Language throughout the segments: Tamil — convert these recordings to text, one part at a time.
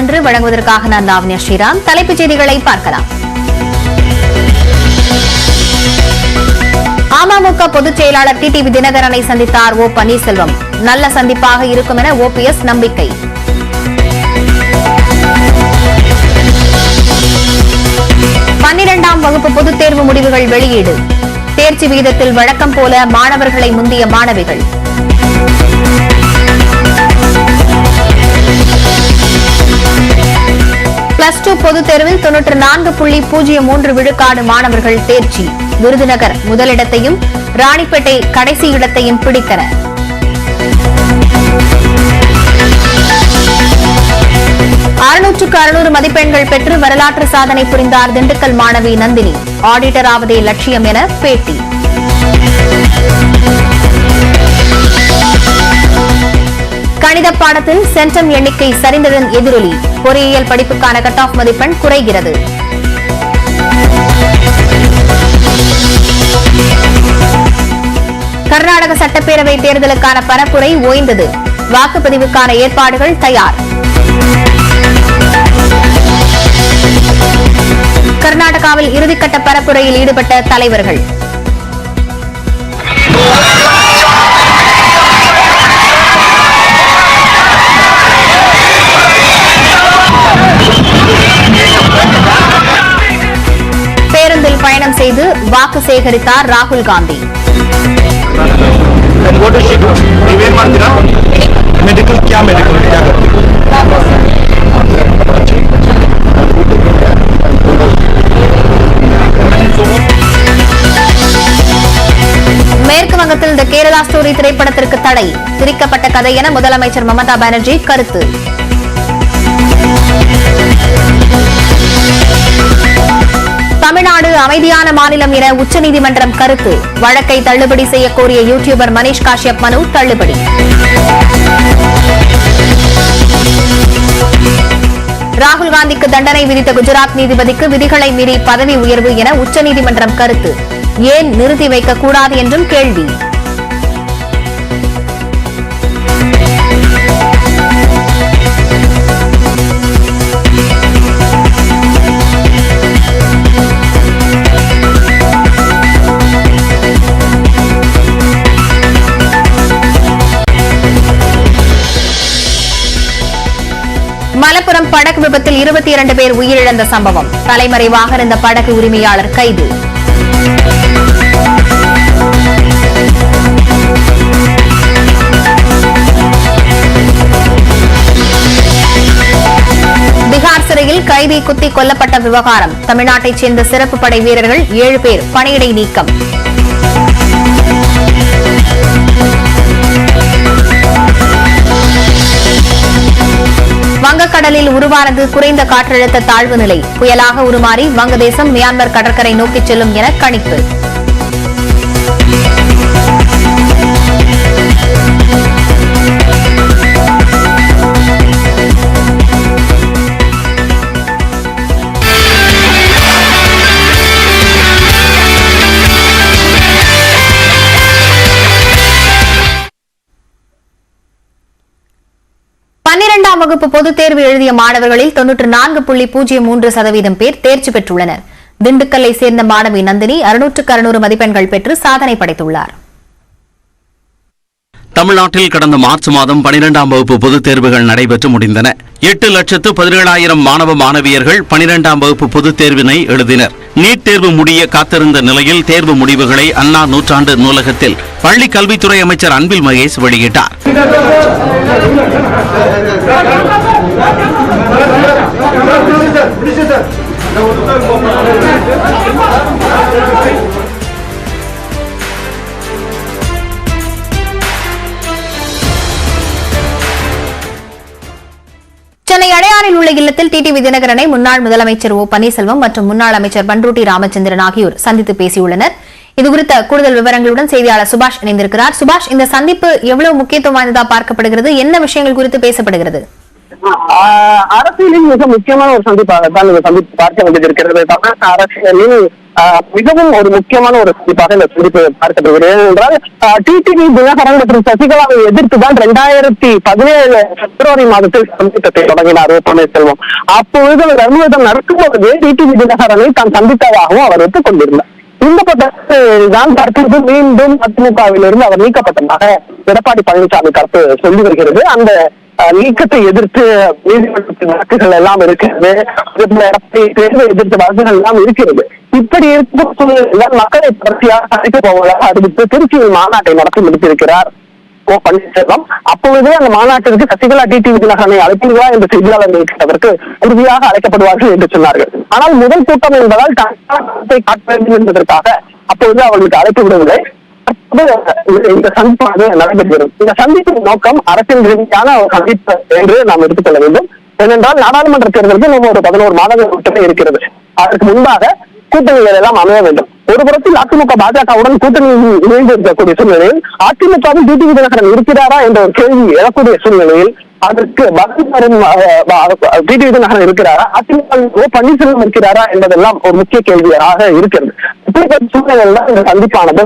1 வழங்குவதற்காக நான் லாவண்யா ஸ்ரீராம். தலைப்புச் செய்திகளை பார்க்கலாம். அமமுக பொதுச் செயலாளர் டிடிவி தினகரனை சந்தித்தார் ஓ பன்னீர்செல்வம். நல்ல சந்திப்பாக இருக்கும் என ஓபிஎஸ் நம்பிக்கை. பன்னிரண்டாம் வகுப்பு பொதுத் தேர்வு முடிவுகள் வெளியீடு. தேர்ச்சி விகிதத்தில் வழக்கம் போல மாணவர்களை முந்திய மாணவிகள். பிளஸ் 2 பொதுத் தேர்வில் 94.03 விழுக்காடு மாணவர்கள் தேர்ச்சி. விருதுநகர் முதலிடத்தையும் ராணிப்பேட்டை கடைசி இடத்தையும் பிடித்தன. அறுநூறு மதிப்பெண்கள் பெற்று வரலாற்று சாதனை புரிந்தார் திண்டுக்கல் மாணவி நந்தினி. ஆடிட்டர் ஆவதே லட்சியம் என பேட்டி. கணித பாடத்தில் சென்டம் எண்ணிக்கை சரிந்ததன் எதிரொலி. பொறியியல் படிப்புக்கான கட் ஆஃப் மதிப்பெண் குறைகிறது. கர்நாடக சட்டப்பேரவை தேர்தலுக்கான பரப்புரை ஓய்ந்தது. வாக்குப்பதிவுக்கான ஏற்பாடுகள் தயார். கர்நாடகாவில் இறுதிக்கட்ட பரப்புரையில் ஈடுபட்ட தலைவர்கள். பேருந்தில் பயணம் செய்து வாக்கு சேகரித்தார் ராகுல் காந்தி. மேற்கு வங்கத்தில் தி கேரளா ஸ்டோரி திரைப்படத்திற்கு தடை. திரிக்கப்பட்ட கதை என முதலமைச்சர் மமதா பானர்ஜி கருத்து. தமிழ்நாடு அமைதியான மாநிலம் என உச்சநீதிமன்றம் கருத்து. வழக்கை தள்ளுபடி செய்ய கோரிய யூடியூபர் மனிஷ் காஷ்யப் மனு தள்ளுபடி. ராகுல் காந்திக்கு தண்டனை விதித்த குஜராத் நீதிபதிக்கு விதிகளை மீறி பதவி உயர்வு என உச்சநீதிமன்றம் கருத்து. ஏன் நிறுத்தி வைக்கக்கூடாது என்றும் கேள்வி. மலப்புரம் படகு விபத்தில் 22 பேர் உயிரிழந்த சம்பவம். தலைமறைவாக இருந்த படகு உரிமையாளர் கைது. பீகார் சிறையில் கைதி குத்தி கொல்லப்பட்ட விவகாரம். தமிழ்நாட்டைச் சேர்ந்த சிறப்பு படை வீரர்கள் 7 பேர் பணியிடை நீக்கம். வங்கக்கடலில் உருவானது குறைந்த காற்றழுத்த தாழ்வு நிலை. புயலாக உருமாறி வங்கதேசம் மியான்மர் கடற்கரை நோக்கிச் செல்லும் என கணிப்பு. பன்னிரண்டாம் வகுப்பு பொதுத் தேர்வு எழுதிய மாணவர்களில் 94.03% பேர் தேர்ச்சி பெற்றுள்ளனர். திண்டுக்கல்லை சேர்ந்த மாணவி நந்தினி 600 மதிப்பெண்கள் பெற்று சாதனை படைத்துள்ளார். தமிழ்நாட்டில் கடந்த மார்ச் மாதம் 12ஆம் வகுப்பு பொதுத் தேர்வுகள் நடைபெற்று முடிந்தன. 8,17,000 மாணவ மாணவியர்கள் 12ஆம் வகுப்பு பொதுத் தேர்வினை எழுதினர். நீட் தேர்வு முடிய காத்திருந்த நிலையில் தேர்வு முடிவுகளை அண்ணா நூற்றாண்டு நூலகத்தில் பள்ளி கல்வித்துறை அமைச்சர் அன்பில் மகேஷ் வெளியிட்டார். சென்னை அடையாறில் உள்ள இல்லத்தில் டிடிவி தினகரனை முன்னாள் முதலமைச்சர் ஓ பன்னீர்செல்வம் மற்றும் முன்னாள் அமைச்சர் பண்ருட்டி ராமச்சந்திரன் ஆகியோர் சந்தித்து பேசியுள்ளனர். இதுகுறித்த கூடுதல் விவரங்களுடன் செய்தியாளர் சுபாஷ் இணைந்திருக்கிறார். சுபாஷ், இந்த சந்திப்பு எவ்வளவு முக்கியத்துவம் வாய்ந்ததா பார்க்கப்படுகிறது? என்ன விஷயங்கள் குறித்து பேசப்படுகிறது? அரசியலில் மிக முக்கியமான ஒரு சந்திப்பாகத்தான் இந்த சந்திப்பு பார்க்க வேண்டியிருக்கிறது. தமிழக அரசியலில் மிகவும் ஒரு முக்கியமான ஒரு சந்திப்பாக இந்த சந்திப்பு பார்க்கப்படுகிறது. ஏனென்றால் டிடிவி தினகரன் மற்றும் சசிகலாவை எதிர்த்துதான் 2017 பிப்ரவரி மாதத்தில் சந்திப்பத்தை தொடங்கினார் ஓ பன்னீர்செல்வம். அப்பொழுது அவர் அலுவலகம் நடக்கும்போது டிடிவி தினகரனை தான் சந்தித்ததாகவும் அவர் ஒத்துக்கொண்டிருந்தார். இந்த பட்சத்தில் தான் தற்போது மீண்டும் அதிமுகவிலிருந்து அவர் நீக்கப்பட்டதாக எடப்பாடி பழனிசாமி கருத்து சொல்லி வருகிறது. அந்த நீக்கத்தை எதிர்த்து நீதிமன்றத்தின் வழக்குகள் எல்லாம் இருக்கிறது, தேர்வை எதிர்த்த வழக்குகள் எல்லாம் இருக்கிறது. இப்படி இருக்கும் சூழ்நிலையில் மக்களை தொடர்ச்சியாக அழைத்து போவதாக அறிவித்து திருச்சியில் மாநாட்டை நடத்தி முடித்திருக்கிறார் ஓ பன்னீர்செல்வம். அப்பொழுதே அந்த மாநாட்டிற்கு சசிகலா டிடிவி தினகரனை அழைப்பீர்களா என்று செய்தியாளர்கள் கேட்டதற்கு உறுதியாக அழைக்கப்படுவார்கள் என்று சொன்னார்கள். ஆனால் முதல் கூட்டம் என்பதால் கருத்தை காட்ட வேண்டும் என்பதற்காக அப்பொழுது அவர்களுக்கு அழைப்பு விடவில்லை. இந்த சந்திப்பானது நடைபெறுகிறது. இந்த சந்திப்பின் நோக்கம் அரசியல் ரீதியான ஒரு சந்திப்பு என்று நாம் எடுத்துக்கொள்ள வேண்டும். ஏனென்றால் நாடாளுமன்ற தேர்தலுக்கு நம்ம ஒரு 11 மாதங்கள் மட்டுமே இருக்கிறது. அதற்கு முன்பாக கூட்டணிகள் எல்லாம் அமைய வேண்டும். ஒரு புறத்தில் அதிமுக பாஜகவுடன் கூட்டணி இணைந்து இருக்கக்கூடிய சூழ்நிலையில் அதிமுகவில் டிடிவி தினகரன் இருக்கிறாரா என்ற ஒரு கேள்வி எழக்கூடிய சூழ்நிலையில் அதற்கு டிடிவி தினகரன் இருக்கிறாரா, அதிமுக ஓ பன்னீர்செல்வம் இருக்கிறாரா என்பதெல்லாம் ஒரு முக்கிய கேள்வியாக இருக்கிறது. இப்படிப்பட்ட சூழ்நிலையில் தான் இந்த சந்திப்பானது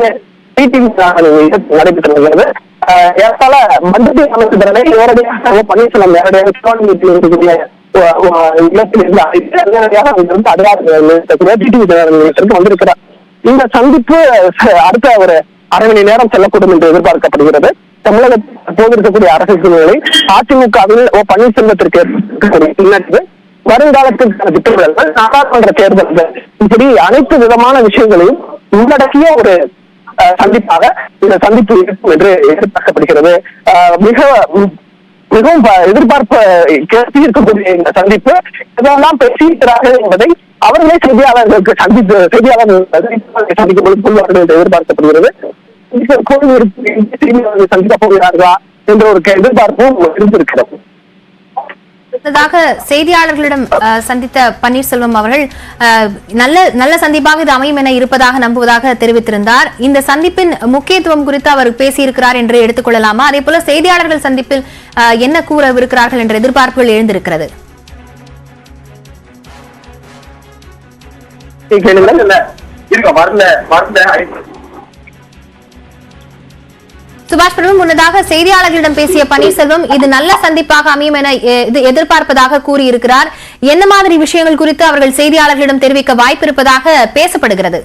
டிடிவி தினகரன் நடைபெற்று வருகிறது. ஏற்கால பண்ருட்டி ராமச்சந்திரனை நேரடியாக ஓ பன்னீர்செல்வம் நேரடியாக சிவானி இருக்கக்கூடிய வந்திருக்கிறார். இந்த சந்திப்பு அடுத்த ஒரு அரை மணி நேரம் செல்லக்கூடும் என்று எதிர்பார்க்கப்படுகிறது. தமிழகத்தில் தற்போது இருக்கக்கூடிய அரசியல் சூழ்நிலை அதிமுகவில் ஓ பன்னீர்செல்வத்திற்கு பின்னடைவு, வருங்காலத்திற்கான திட்டமிடல்கள், நாடாளுமன்ற தேர்தல்கள், இப்படி அனைத்து விதமான விஷயங்களையும் உள்ளடக்கிய ஒரு சந்திப்பாக இந்த சந்திப்பு இருக்கும் என்று எதிர்பார்க்கப்படுகிறது. மிகவும் எதிர்பார்ப்பு இருக்கக்கூடிய இந்த சந்திப்பு இதெல்லாம் பேசியிருக்கிறார்கள் என்பதை அவர்களே செய்தியாளர்களுக்கு சந்திக்கும் பொழுது சொல்வார்கள் என்று எதிர்பார்க்கப்படுகிறது. சந்திக்க போகிறார்களா என்ற ஒரு எதிர்பார்ப்பும் இருந்திருக்கிறது. செய்தியாளர்களிடம் சந்தித்த பன்னீர்செல்வம் அவர்கள் நல்ல சந்திப்பாக இது அமையும் என இருப்பதாக நம்புவதாக தெரிவித்திருந்தார். இந்த சந்திப்பின் முக்கியத்துவம் குறித்து அவர் பேசியிருக்கிறார் என்று எடுத்துக்கொள்ளலாமா? அதே போல செய்தியாளர்கள் சந்திப்பில் என்ன கூறவிருக்கிறார்கள் என்ற எதிர்பார்ப்புகள் எழுந்திருக்கிறது. சுபாஷ் பிரபு, முன்னதாக செய்தியாளர்களிடம் பேசிய பன்னீர்செல்வம் இது நல்ல சந்திப்பாக அமையும் என எதிர்பார்ப்பதாக கூறியிருக்கிறார். என்ன மாதிரி விஷயங்கள் குறித்து அவர்கள் செய்தியாளர்களிடம் தெரிவிக்க வாய்ப்பு இருப்பதாக பேசப்படுகிறது?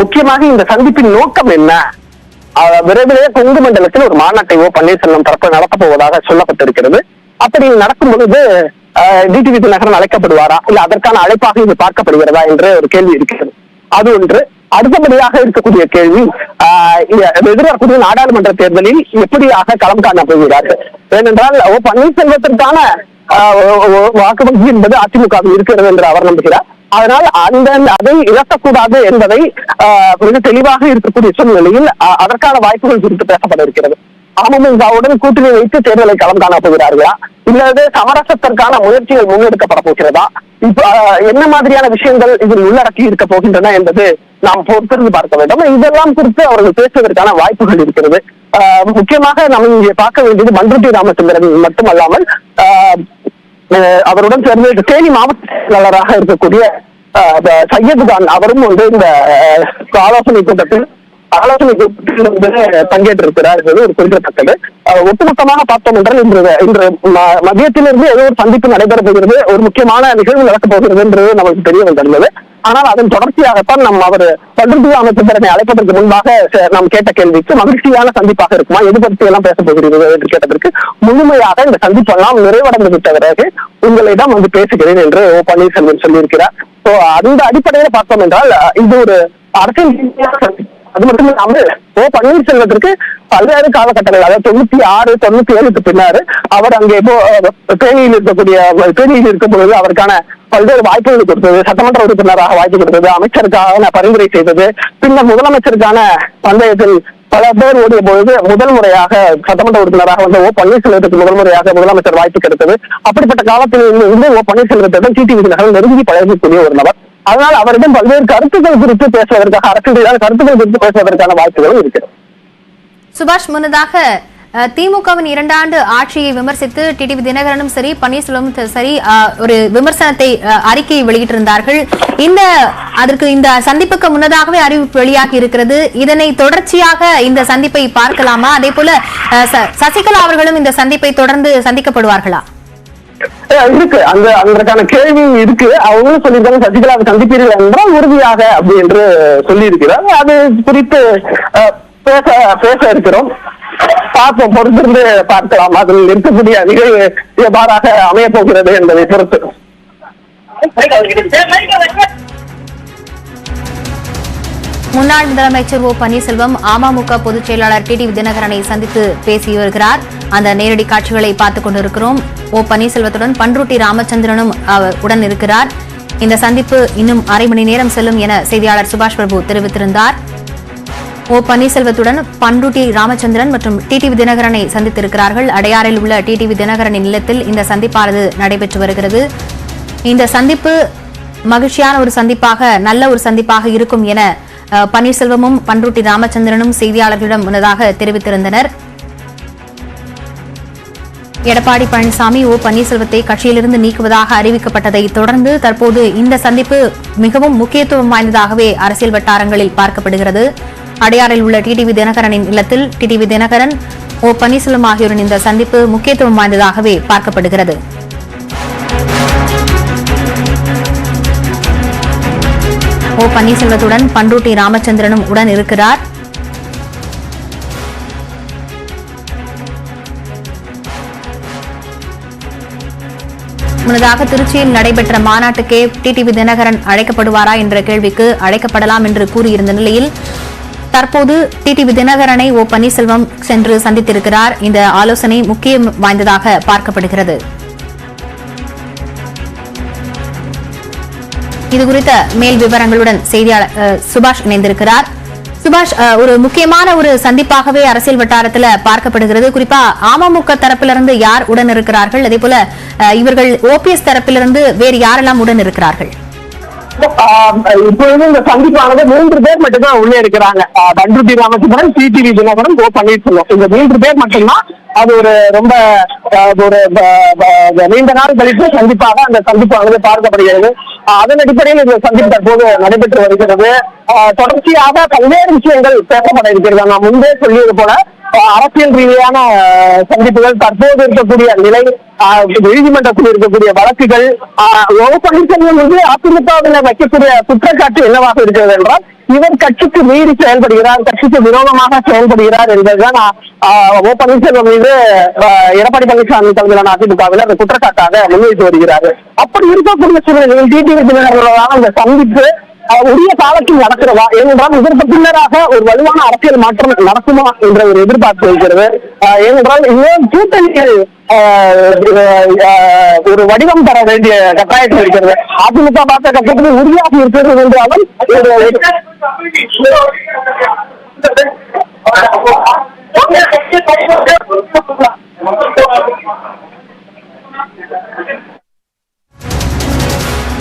முக்கியமாக இந்த சந்திப்பின் நோக்கம் என்ன? விரைவிலேயே கொங்கு மண்டலத்தில் ஒரு மாநாட்டை ஓ பன்னீர்செல்வம் தரப்பு நடத்தப் போவதாக சொல்லப்பட்டிருக்கிறது. அப்படி நடக்கும் பொழுது டிடிவி தினகரன் அழைக்கப்படுவாரா, இல்ல அதற்கான அழைப்பாக இது பார்க்கப்படுகிறதா என்ற ஒரு கேள்வி இருக்கிறது. அது ஒன்று. அடுத்தபடியாக இருக்கக்கூடிய கேள்வி, எதிர்பார்க்கக்கூடிய நாடாளுமன்ற தேர்தலில் எப்படியாக களம் காண போகிறார்கள். ஏனென்றால் ஓ பன்னீர்செல்வத்திற்கான வாக்கு வங்கி என்பது அதிமுகவில் இருக்கிறது என்று அவர் நம்புகிறார். அதனால் அதை இழக்கக்கூடாது என்பதை மிக தெளிவாக இருக்கக்கூடிய சூழ்நிலையில் அதற்கான வாய்ப்புகள் குறித்து பேசப்பட இருக்கிறது. அமமுகவுடன் கூட்டணி வைத்து தேர்தலை களம் காண போகிறார்களா, இல்லது சமரசத்திற்கான முயற்சிகள் முன்னெடுக்கப்பட போகிறதா, இப்ப என்ன மாதிரியான விஷயங்கள் இதில் உள்ளடக்கி இருக்க போகின்றன என்பது நாம் பொறுத்திருந்து பார்க்க வேண்டும். இதெல்லாம் குறித்து அவர்கள் பேசுவதற்கான வாய்ப்புகள் இருக்கிறது. முக்கியமாக நாம் இங்கே பார்க்க வேண்டியது பண்ருட்டி ராமச்சந்திரன் மட்டுமல்லாமல் அவருடன் சேர்ந்து தேனி மாவட்ட செயலாளராக இருக்கக்கூடிய சையது கான் அவரும் இந்த ஆலோசனை கூட்டத்தில் பங்கேற்றிருக்கிறார் என்பது ஒரு குறிப்பிடத்தக்கது. ஒட்டுமொத்தமாக பார்த்தோம் என்றால் இன்று மதியத்திலிருந்து ஏதோ ஒரு சந்திப்பு நடைபெற போகிறது, ஒரு முக்கியமான நிகழ்வு நடக்கப் போகிறது என்று நமக்கு தெரிய வந்திருந்தது. ஆனால் அதன் தொடர்ச்சியாகத்தான் அவர் பண்ருட்டி ராமச்சந்திரனை அழைப்பதற்கு முன்பாக நாம் கேட்ட கேள்விக்கு மகிழ்ச்சியான சந்திப்பாக இருக்குமா, எது பற்றி எல்லாம் பேச போகிறீர்கள் என்று கேட்டதற்கு முழுமையாக இந்த சந்திப்பெல்லாம் நிறைவடைந்து விட்ட பிறகு உங்களிடம் பேசுகிறேன் என்று ஓ பன்னீர்செல்வம் சொல்லியிருக்கிறார். அந்த அடிப்படையில பார்த்தோம் என்றால் இது ஒரு அரசியல் ரீதியான சந்திப்பு. அது மட்டும் இல்லாமல் ஓ பன்னீர்செல்வத்திற்கு பல்வேறு காலகட்டங்கள், அதாவது 96, 97க்கு பின்னாரு அவர் அங்கே தேனியில் இருக்கும் பொழுது அவருக்கான பல்வேறு வாய்ப்புகள் கொடுத்தது, சட்டமன்ற உறுப்பினராக வாய்ப்பு கொடுத்தது, அமைச்சருக்கான பரிந்துரை செய்தது, பின்னர் முதலமைச்சருக்கான பந்தயத்தில் பல பேர் ஓடிய பொழுது முதல் முறையாக சட்டமன்ற உறுப்பினராக வந்த ஓ பன்னீர்செல்வத்துக்கு முதல் முறையாக முதலமைச்சர் வாய்ப்பு கிடைத்தது. அப்படிப்பட்ட காலத்தில் இருந்து ஓ பன்னீர்செல்வத்திடம் டிடிவி தினகரன் நெருங்கி பழகக்கூடிய ஒரு நபர். அதனால் அவரிடம் பல்வேறு கருத்துக்கள் குறித்து பேசுவதற்காக, அரசியல் கருத்துக்கள் குறித்து பேசுவதற்கான வாய்ப்புகளும் இருக்கிறது. சுபாஷ், முன்னதாக திமுகவின் 2 ஆண்டு ஆட்சியை விமர்சித்து டிடிவி தினகரனும் சரி பன்னீர்செல்வமும் சரி ஒரு விமர்சனத்தை அறிக்கையை வெளியிட்டிருந்தார்கள். அதற்கு இந்த சந்திப்புக்கு முன்னதாகவே அறிவிப்பு வெளியாகி இருக்கிறது. இதனை தொடர்ச்சியாக இந்த சந்திப்பை பார்க்கலாமா? அதே போல சசிகலா அவர்களும் இந்த சந்திப்பை தொடர்ந்து சந்திக்கப்படுவார்களா? இருக்கு, அதற்கான கேள்வி இருக்கு. அவங்களும் சொல்லியிருக்காங்க சசிகலாவை சந்திப்பீர்கள் என்றால் உறுதியாக அப்படி என்று சொல்லி இருக்கிறார். அது குறித்து பேச இருக்கிறோம். பார்ப்போம், பொறுத்திருந்து பார்க்கலாம். அதில் இருக்கக்கூடிய நிகழ்வு எவ்வாறாக அமைய போகிறது என்பதை பொறுத்து. முன்னாள் முதலமைச்சர் ஓ பன்னீர்செல்வம் அமமுக பொதுச் செயலாளர் டிடிவி தினகரனை சந்தித்து பேசி வருகிறார். அந்த நேரடி காட்சிகளை பார்த்துக் கொண்டிருக்கிறோம். ஓ பன்னீர்செல்வத்துடன் பண்ருட்டி ராமச்சந்திரனும் உடன் இருக்கிறார். இந்த சந்திப்பு இன்னும் அரை மணி நேரம் செல்லும் என செய்தியாளர் சுபாஷ் பிரபு தெரிவித்திருந்தார். ஓ பன்னீர்செல்வத்துடன் பண்ருட்டி ராமச்சந்திரன் மற்றும் டிடிவி தினகரனை சந்தித்திருக்கிறார்கள். அடையாறில் உள்ள டிடிவி தினகரனின் இல்லத்தில் இந்த சந்திப்பானது நடைபெற்று வருகிறது. இந்த சந்திப்பு மகிழ்ச்சியான ஒரு சந்திப்பாக, நல்ல ஒரு சந்திப்பாக இருக்கும் என பன்னீர்செல்வமும் பண்ருட்டி ராமச்சந்திரனும் செய்தியாளர்களிடம் முன்னதாக தெரிவித்திருந்தனர். எடப்பாடி பழனிசாமி ஓ பன்னீர்செல்வத்தை கட்சியிலிருந்து நீக்குவதாக அறிவிக்கப்பட்டதை தொடர்ந்து தற்போது இந்த சந்திப்பு மிகவும் முக்கியத்துவம் வாய்ந்ததாகவே அரசியல் வட்டாரங்களில் பார்க்கப்படுகிறது. அடையாறில் உள்ள டிடிவி தினகரனின் இல்லத்தில் டிடிவி தினகரன் ஓ பன்னீர்செல்வம் ஆகியோரின் இந்த சந்திப்பு முக்கியத்துவம் வாய்ந்ததாகவே பார்க்கப்படுகிறது. ஓ பன்னீர்செல்வத்துடன் பண்ருட்டி ராமச்சந்திரனும் உடன் இருக்கிறார். முன்னதாக திருச்சியில் நடைபெற்ற மாநாட்டுக்கே டிடிவி தினகரன் அழைக்கப்படுவாரா என்ற கேள்விக்கு அழைக்கப்படலாம் என்று கூறியிருந்த நிலையில் தற்போது டிடிவி தினகரனை ஓ பன்னீர்செல்வம் சென்று சந்தித்திருக்கிறார். இந்த ஆலோசனை முக்கியம் வாய்ந்ததாக பார்க்கப்படுகிறது. இதுகுறித்த மேல் விவரங்களுடன் செய்தியாளர் சுபாஷ் இணைந்திருக்கிறார். சுபாஷ், ஒரு முக்கியமான ஒரு சந்திப்பாகவே அரசியல் வட்டாரத்தில் பார்க்கப்படுகிறது. குறிப்பா அமமுக தரப்பிலிருந்து யார் உடன் இருக்கிறார்கள்? அதே போல இவர்கள் ஓபிஎஸ் தரப்பிலிருந்து வேறு யாரெல்லாம் உடன் இருக்கிறார்கள்? இப்பொழுது இந்த சந்திப்பானது 3 பேர் மட்டும்தான் உள்ளே இருக்கிறாங்க. பண்ருட்டி ராமச்சந்திரன், டிடிவி தினகரன், ஓ பன்னீர்செல்வம். இந்த 3 பேர் மட்டும்தான். அது ஒரு ரொம்ப ஒரு நீண்ட நாள் கழித்து சந்திப்பாக அந்த சந்திப்பானது பார்க்கப்படுகிறது. அதன் அடிப்படையில் இந்த சந்திப்பு தற்போது நடைபெற்று வருகிறது. தொடர்ச்சியாக பல்வேறு விஷயங்கள் பேசப்பட இருக்கிறது. நான் முன்பே சொல்லியது போல அரசியல் ரீதியான சந்திப்புகள், தற்போது இருக்கக்கூடிய நிலை, நீதிமன்றத்தில் இருக்கக்கூடிய வழக்குகள், ஓ பன்னீர்செல்வம் வந்து அதிமுகவில் வைக்கக்கூடிய குற்றச்சாட்டு என்னவாக இருக்கிறது என்றால் இவர் கட்சிக்கு மீறி செயல்படுகிறார், கட்சிக்கு விரோதமாக செயல்படுகிறார் என்பதுதான் ஓ பன்னீர்செல்வம் மீது எடப்பாடி பழனிசாமி தலைமையிலான அதிமுகவில் அந்த குற்றச்சாட்டாக முன்வைத்து வருகிறார்கள். அப்படி இருக்கக்கூடிய சூழ்நிலையில் டிடிவி தினகரனான அந்த சந்திப்பு உரிய காலத்தில் நடக்கிறதா? ஏனென்றால் இதற்கு பின்னராக ஒரு வலுவான அரசியல் மாற்றம் நடக்குமா என்ற ஒரு எதிர்பார்ப்பு இருக்கிறது. ஏனென்றால் இன்னும் கூட்டணிகள் ஒரு வடிவம் தர வேண்டிய கட்டாயத்தில் இருக்கிறது. அதிமுக பார்த்த கட்டத்தில் உறுதியாக இருக்கிறது என்றாலும்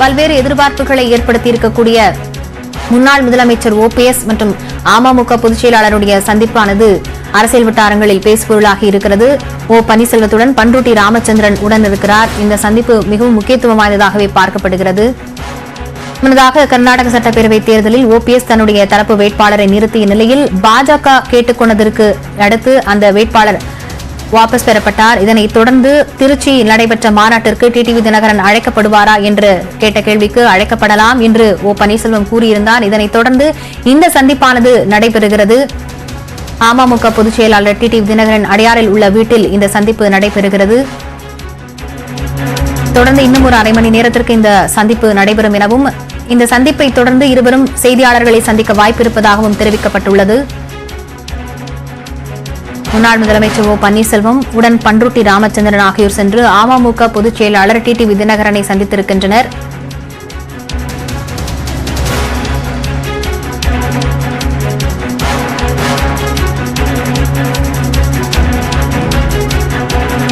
பல்வேறு எதிர்பார்ப்புகளை ஏற்படுத்தி இருக்கக்கூடிய முன்னாள் முதலமைச்சர் ஓபிஎஸ் மற்றும் அமமுக பொதுச் செயலாளருடைய சந்திப்பானது அரசியல் வட்டாரங்களில் பேசுபொருளாகி இருக்கிறது. ஓ பன்னீர்செல்வத்துடன் பண்ருட்டி ராமச்சந்திரன் உடன் இருக்கிறார். இந்த சந்திப்பு மிகவும் முக்கியத்துவம் வாய்ந்ததாகவே பார்க்கப்படுகிறது. முன்னதாக கர்நாடக சட்டப்பேரவை தேர்தலில் ஓபிஎஸ் தன்னுடைய தரப்பு வேட்பாளரை நிறுத்திய நிலையில் பாஜக கேட்டுக்கொண்டதற்கு அடுத்து அந்த வேட்பாளர் வாபஸ் பெறப்பட்டார். இதனைத் தொடர்ந்து திருச்சியில் நடைபெற்ற மாநாட்டிற்கு டிடிவி தினகரன் அழைக்கப்படுவாரா என்று கேட்ட கேள்விக்கு அழைக்கப்படலாம் என்று ஓ பன்னீர்செல்வம் கூறியிருந்தார். இதனைத் தொடர்ந்து இந்த சந்திப்பானது நடைபெறுகிறது. அமமுக பொதுச் செயலாளர் டிடிவி தினகரன் அடையாறில் உள்ள வீட்டில் இந்த சந்திப்பு நடைபெறுகிறது. தொடர்ந்து இன்னும் ஒரு அரை மணி நேரத்திற்கு இந்த சந்திப்பு நடைபெறும் எனவும் இந்த சந்திப்பை தொடர்ந்து இருவரும் செய்தியாளர்களை சந்திக்க வாய்ப்பிருப்பதாகவும் தெரிவிக்கப்பட்டுள்ளது. முன்னாள் முதலமைச்சர் ஓ பன்னீர்செல்வம் உடன் பண்ருட்டி ராமச்சந்திரன் ஆகியோர் சென்று அமமுக பொதுச் செயலாளர் டிடிவி தினகரனை சந்தித்திருக்கின்றனர்.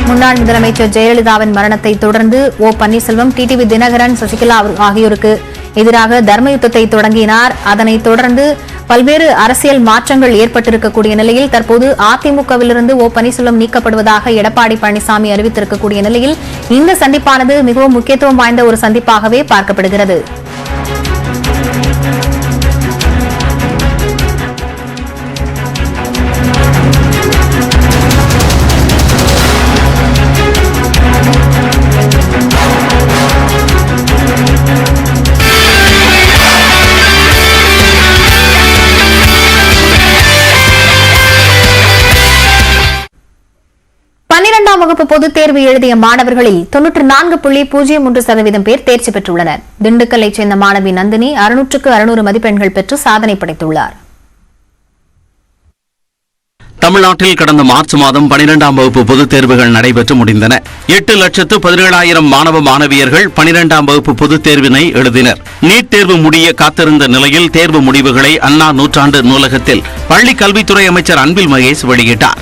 முன்னாள் முதலமைச்சர் ஜெயலலிதாவின் மரணத்தை தொடர்ந்து ஓ பன்னீர்செல்வம் டிடிவி தினகரன், சசிகலா ஆகியோருக்கு எதிராக தர்ம யுத்தத்தை தொடங்கினார். அதனைத் தொடர்ந்து பல்வேறு அரசியல் மாற்றங்கள் ஏற்பட்டிருக்கக்கூடிய நிலையில் தற்போது அதிமுகவிலிருந்து ஓ பன்னீர்செல்வம் நீக்கப்படுவதாக எடப்பாடி பழனிசாமி அறிவித்திருக்கக்கூடிய நிலையில் இந்த சந்திப்பானது மிகவும் முக்கியத்துவம் வாய்ந்த ஒரு சந்திப்பாகவே பார்க்கப்படுகிறது. வகுப்பு பொதுத் தேர்வு எழுதிய மாணவர்களில் 94.03% பேர் தேர்ச்சி பெற்றுள்ளனர். திண்டுக்கல்லைச் சேர்ந்த மாணவி நந்தினி 600க்கு 600 மதிப்பெண்கள் பெற்று சாதனை படைத்துள்ளார். தமிழ்நாட்டில் கடந்த மார்ச் மாதம் 12ஆம் வகுப்பு பொதுத் தேர்வுகள் நடைபெற்று முடிந்தன. 8,17,000 மாணவ மாணவியர்கள் 12ஆம் வகுப்பு பொதுத் தேர்வினை எழுதினர். நீட் தேர்வு முடிய காத்திருந்த நிலையில் தேர்வு முடிவுகளை அண்ணா நூற்றாண்டு நூலகத்தில் பள்ளி கல்வித்துறை அமைச்சர் அன்பில் மகேஷ் வெளியிட்டார்.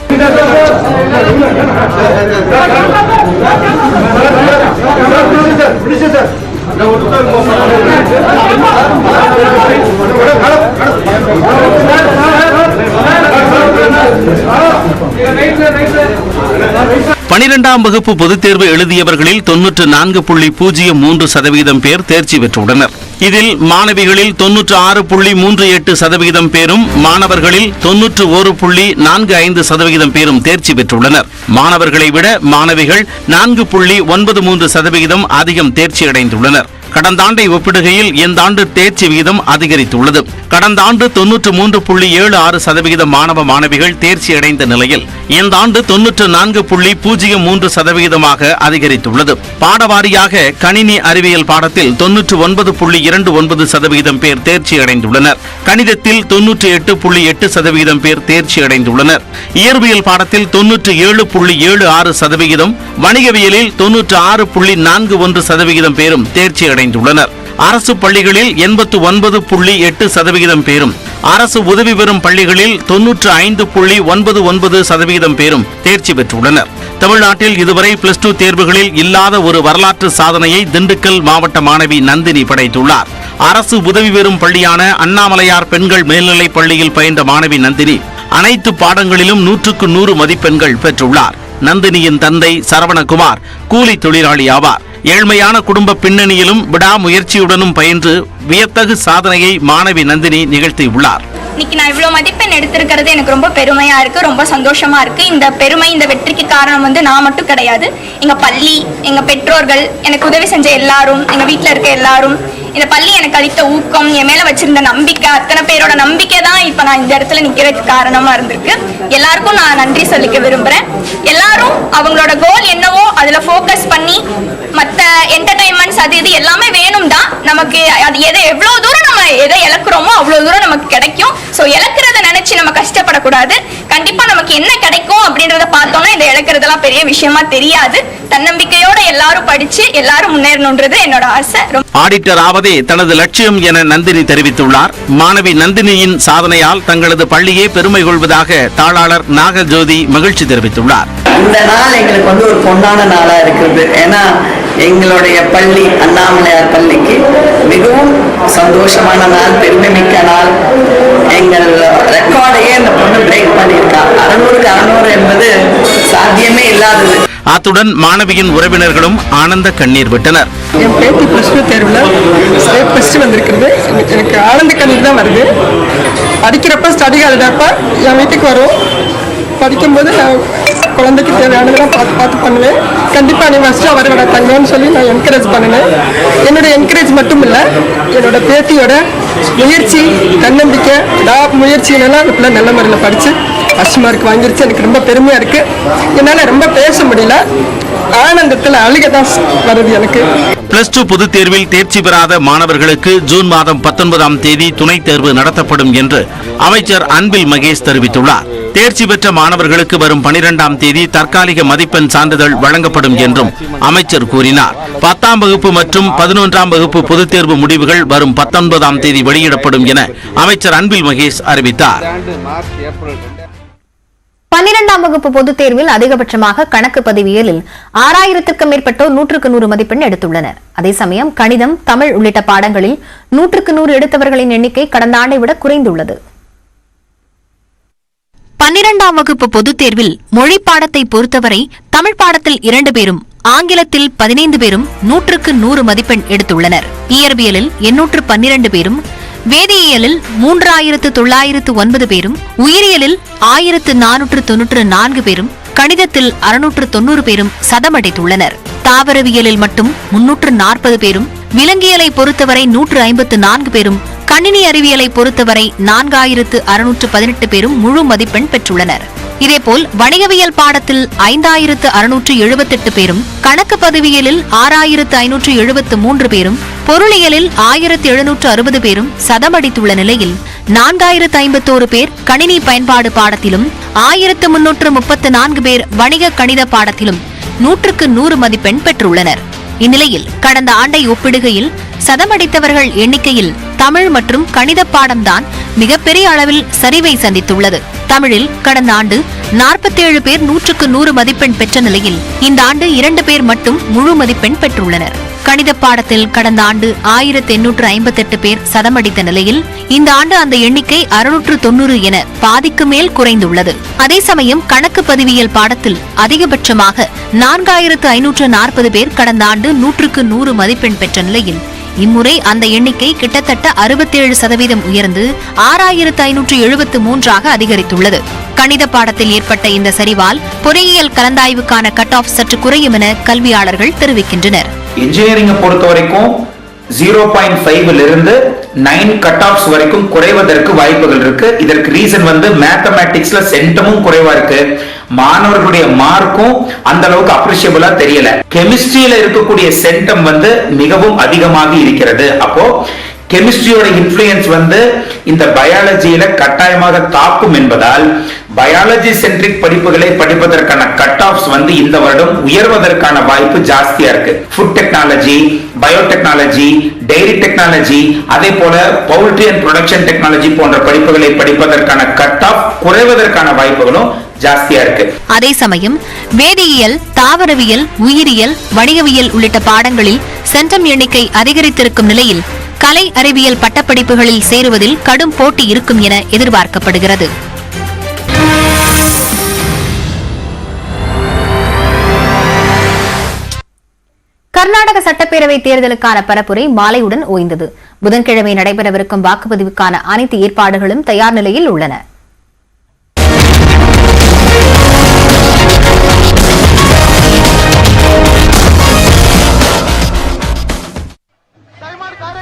பனிரெண்டாம் வகுப்பு பொதுத் தேர்வு எழுதியவர்களில் 94.03% பேர் தேர்ச்சி பெற்றுள்ளனர். இதில் மாணவிகளில் 96.38% பேரும் மாணவர்களில் 91.45% பேரும் தேர்ச்சி பெற்றுள்ளனர். மாணவர்களை விட மாணவிகள் 4.93% அதிகம் தேர்ச்சியடைந்துள்ளனர். கடந்த ஆண்டை ஒப்பிடுகையில் இந்த ஆண்டு தேர்ச்சி விகிதம் அதிகரித்துள்ளது. கடந்த ஆண்டு 93.76% மாணவ மாணவிகள் தேர்ச்சியடைந்த நிலையில் இந்த ஆண்டு 94.03% அதிகரித்துள்ளது. பாடவாரியாக கணினி அறிவியல் பாடத்தில் 99.29% பேர் தேர்ச்சியடைந்துள்ளனர். கணிதத்தில் 98.8% பேர் தேர்ச்சியடைந்துள்ளனர். இயற்பியல் பாடத்தில் 97.76%, வணிகவியலில் 96.41% பேரும் தேர்ச்சியடைந்துள்ளனர். அரசு பள்ளிகளில் 89.8% பேரும், அரசு உதவி பெறும் பள்ளிகளில் 95.99% பேரும் தேர்ச்சி பெற்றுள்ளனர். தமிழ்நாட்டில் இதுவரை +2 தேர்வுகளில் இல்லாத ஒரு வரலாற்று சாதனையை திண்டுக்கல் மாவட்ட மாணவி நந்தினி படைத்துள்ளார். அரசு உதவி பெறும் பள்ளியான அண்ணாமலையார் பெண்கள் மேல்நிலைப் பள்ளியில் பயின்ற மாணவி நந்தினி அனைத்து பாடங்களிலும் 100க்கு 100 மதிப்பெண்கள் பெற்றுள்ளார். நந்தினியின் தந்தை சரவணகுமார் கூலி தொழிலாளி ஆவார். ஏழ்மையான குடும்ப பின்னணியிலும் விடாமுயற்சியுடனும் பயின்று வியத்தகு சாதனையை மாணவி நந்தினி நிகழ்த்தியுள்ளார். இன்னைக்கு நான் இவ்வளவு மதிப்பெண் எடுத்திருக்கிறது எனக்கு ரொம்ப பெருமையா இருக்கு, ரொம்ப சந்தோஷமா இருக்கு. இந்த பெருமை, இந்த வெற்றிக்கு காரணம் நான் மட்டும் கிடையாது. எங்க பள்ளி, எங்க பெற்றோர்கள், எனக்கு உதவி செஞ்ச எல்லாரும், எங்க வீட்டுல இருக்க எல்லாரும், இந்த பள்ளி எனக்கு அளித்த ஊக்கம், என் மேல வச்சிருந்த நம்பிக்கை, அத்தனை பேரோட நம்பிக்கை தான் இப்ப நான் இந்த இடத்துல நிக்கிறதுக்கு காரணமா இருந்திருக்கு. எல்லாருக்கும் நான் நன்றி சொல்லிக்க விரும்புறேன். எல்லாரும் அவங்களோட கோல் என்னவோ அதுல போக்கஸ் பண்ணி, மத்த என்டர்டைன்மெண்ட்ஸ் அது இது எல்லாமே வேணும் தான். நமக்கு அது எவ்வளவு தூரம் நம்ம எதை இழக்கிறோமோ அவ்வளவு தூரம் நமக்கு கிடைக்கும். சோ இழக்கிறத நினைச்சு நம்ம கஷ்டப்படக்கூடாது. கண்டிப்பா நமக்கு என்ன கிடைக்கும் அப்படின்றத பார்த்தோம்னா இந்த இழக்கிறதெல்லாம் பெரிய விஷயமா தெரியாது. தன்னம்பிக்கையோட எல்லாரும் படிச்சு எல்லாரும் முன்னேறணும்ன்றது என்னோட ஆசை. ஆடிட்டர் ஆவதே தனது லட்சியம் என நந்தினி தெரிவித்துள்ளார். மாணவி நந்தினியின் சாதனையால் தங்களது பள்ளியே பெருமை கொள்வதாக தாளாளர் நாகஜோதி மகிழ்ச்சி தெரிவித்துள்ளார். இந்த நாள் எங்களுக்கு ஒரு பொன்னான நாளா இருக்கிறது. ஏன்னா எங்களுடைய பள்ளி அண்ணாமலையார் பள்ளிக்கு மிகவும் சந்தோஷமான நாள், பெருமை மிக்க நாள். எங்கள் ரெக்கார்டையே இந்த பொண்ணு பிரேக் பண்ணியிருக்கா. 600க்கு 600 என்பது சாத்தியமே இல்லாதது. அத்துடன் மாணவியின் உறவினர்களும் ஆனந்த கண்ணீர் விட்டனர். என் பேத்தி +2 தேர்வில் ஸ்டேட் ஃபர்ஸ்ட் வந்திருக்கிறது. எனக்கு ஆனந்த கண்ணீர் தான் வருது. படிக்கிறப்ப ஸ்டடி ஹாலிடேப்ப என் வீட்டுக்கு வரும். படிக்கும்போது நான் குழந்தைக்கு தேவையானதெல்லாம் பார்த்து பண்ணுவேன். கண்டிப்பாக நீ ஃபஸ்ட்டாக வருவடா தங்கன்னு சொல்லி நான் என்கரேஜ் பண்ணினேன். என்னோட என்கரேஜ் மட்டும் இல்லை, என்னோட பேத்தியோட முயற்சி, தன்னம்பிக்கை, முயற்சியிலலாம் அந்த பிள்ளை நல்ல முறையில் படித்து ஃபர்ஸ்ட் மார்க் வாங்கிருச்சு. எனக்கு ரொம்ப பெருமையாக இருக்குது. என்னால் ரொம்ப பேச முடியல, ஆனந்தத்தில் அழுக தான் வருது எனக்கு. +2 பொதுத் தேர்வில் தேர்ச்சி பெறாத மாணவர்களுக்கு ஜூன் மாதம் 19ஆம் தேதி துணைத் தேர்வு நடத்தப்படும் என்று அமைச்சர் அன்பில் மகேஷ் தெரிவித்துள்ளார். தேர்ச்சி பெற்ற மாணவர்களுக்கு வரும் 12ஆம் தேதி தற்காலிக மதிப்பெண் சான்றிதழ் வழங்கப்படும் என்றும் அமைச்சர் கூறினார். 10ஆம் வகுப்பு மற்றும் 11ஆம் வகுப்பு பொதுத் தேர்வு முடிவுகள் வரும் 19ஆம் தேதி வெளியிடப்படும் என அமைச்சர் அன்பில் மகேஷ் அறிவித்தார். 12ஆம் வகுப்பு பொதுத் தேர்வில் அதிகபட்சமாக கணக்கு பதிவியலில் 6000க்கும் மேற்பட்டோர் 100க்கு 100 மதிப்பெண் எடுத்துள்ளனர். அதே சமயம் கணிதம், தமிழ் உள்ளிட்ட பாடங்களில் 100க்கு 100 எடுத்தவர்களின் எண்ணிக்கை கடந்த ஆண்டை விட குறைந்துள்ளது. 12ஆம் வகுப்பு பொதுத் தேர்வில் மொழி பாடத்தை பொறுத்தவரை தமிழ் பாடத்தில் 2 பேரும், ஆங்கிலத்தில் 15 பேரும் 100க்கு 100 மதிப்பெண் எடுத்துள்ளனர். இயற்பியலில் 812 பேரும், வேதியியலில் 3909 பேரும், உயிரியலில் 1494 பேரும், கணிதத்தில் 690 பேரும் சதமடைத்துள்ளனர். தாவரவியலில் மட்டும் 340 பேரும், விலங்கியலை பொறுத்தவரை 154 பேரும், கணினி அறிவியலை பொறுத்தவரை 4618 பேரும் முழு மதிப்பெண் பெற்றுள்ளனர். இதேபோல் வணிகவியல் பாடத்தில் 5678 பேரும், கணக்கு பதிவியலில் 6573 பேரும், பொருளியலில் 1760 பேரும் சதமடித்துள்ள நிலையில் 4051 பேர் கணினி பயன்பாடு பாடத்திலும் 1334 பேர் வணிக கணித பாடத்திலும் 100க்கு 100 மதிப்பெண் பெற்றுள்ளனர். இந்நிலையில் கடந்த ஆண்டை ஒப்பிடுகையில் சதமடித்தவர்கள் எண்ணிக்கையில் தமிழ் மற்றும் கணித பாடம்தான் மிகப்பெரிய அளவில் சரிவை சந்தித்துள்ளது. தமிழில் கடந்த ஆண்டு 47 பேர் 100க்கு 100 மதிப்பெண் பெற்ற நிலையில் இந்த ஆண்டு 2 பேர் மட்டும் முழு மதிப்பெண் பெற்றுள்ளனர். கணித பாடத்தில் கடந்த ஆண்டு 1858 பேர் சதமடித்த நிலையில் இந்த ஆண்டு அந்த எண்ணிக்கை 690 என பாதிக்கு மேல் குறைந்துள்ளது. அதே சமயம் கணக்கு பதிவியல் பாடத்தில் அதிகபட்சமாக 4540 பேர் கடந்த ஆண்டு 100க்கு 100 மதிப்பெண் பெற்ற நிலையில் இம்முறை அந்த எண்ணிக்கை கிட்டத்தட்ட 67% உயர்ந்து 6573ஆக அதிகரித்துள்ளது. கணித பாடத்தில் ஏற்பட்ட இந்த சரிவால் பொறியியல் கலந்தாய்வுக்கான கட் ஆஃப் சற்று குறையும் என கல்வியாளர்கள் தெரிவிக்கின்றனர். இன்ஜினியரிங் பொறுத்த வரைக்கும் 0.5 இருந்து 9 கட் ஆஃப்ஸ் வரைக்கும் குறைவதற்கு வாய்ப்புகள் இருக்கு. இதற்கு ரீசன் மேத்தமேட்டிக்ஸ்ல சென்டமும் குறைவா இருக்கு, மாணவர்களுடைய மார்க்கும் அந்த அளவுக்கு அப்ரிஷியபிளா தெரியல. கெமிஸ்ட்ரியில இருக்கக்கூடிய சென்டம் மிகவும் அதிகமாக இருக்கிறது. அப்போ கெமிஸ்ட்ரியோட இன்ஃப்ளூயன்ஸ் இந்த பயாலஜியில கட்டாயமாக தாக்கும் என்பதால் பயாலஜி சென்ட்ரிக் படிப்புகளை படிப்பதற்கான கட் ஆஃப்ஸ் இந்த வருடம் உயர்வதற்கான வாய்ப்பு ஜாஸ்தியா இருக்கு. Food technology, biotechnology, dairy technology, அதே போல பவுல்ட்ரி அண்ட் ப்ரொடக்ஷன் டெக்னாலஜி போன்ற படிப்புகளை படிப்பதற்கான கட் ஆஃப் குறைவதற்கான வாய்ப்புகளும் ஜாஸ்தியா இருக்கு. அதே சமயம் வேதியியல், தாவரவியல், உயிரியல், வணிகவியல் உள்ளிட்ட பாடங்களில் சென்டம் எண்ணிக்கை அதிகரித்திருக்கும் நிலையில் கலை அறிவியல் பட்டப்படிப்புகளில் சேருவதில் கடும் போட்டி இருக்கும் என எதிர்பார்க்கப்படுகிறது. கர்நாடக சட்டப்பேரவை தேர்தலுக்கான பரப்புரை மாலையுடன் ஓய்ந்தது. புதன்கிழமை நடைபெறவிருக்கும் வாக்குப்பதிவுக்கான அனைத்து ஏற்பாடுகளும் தயார் நிலையில் உள்ளன.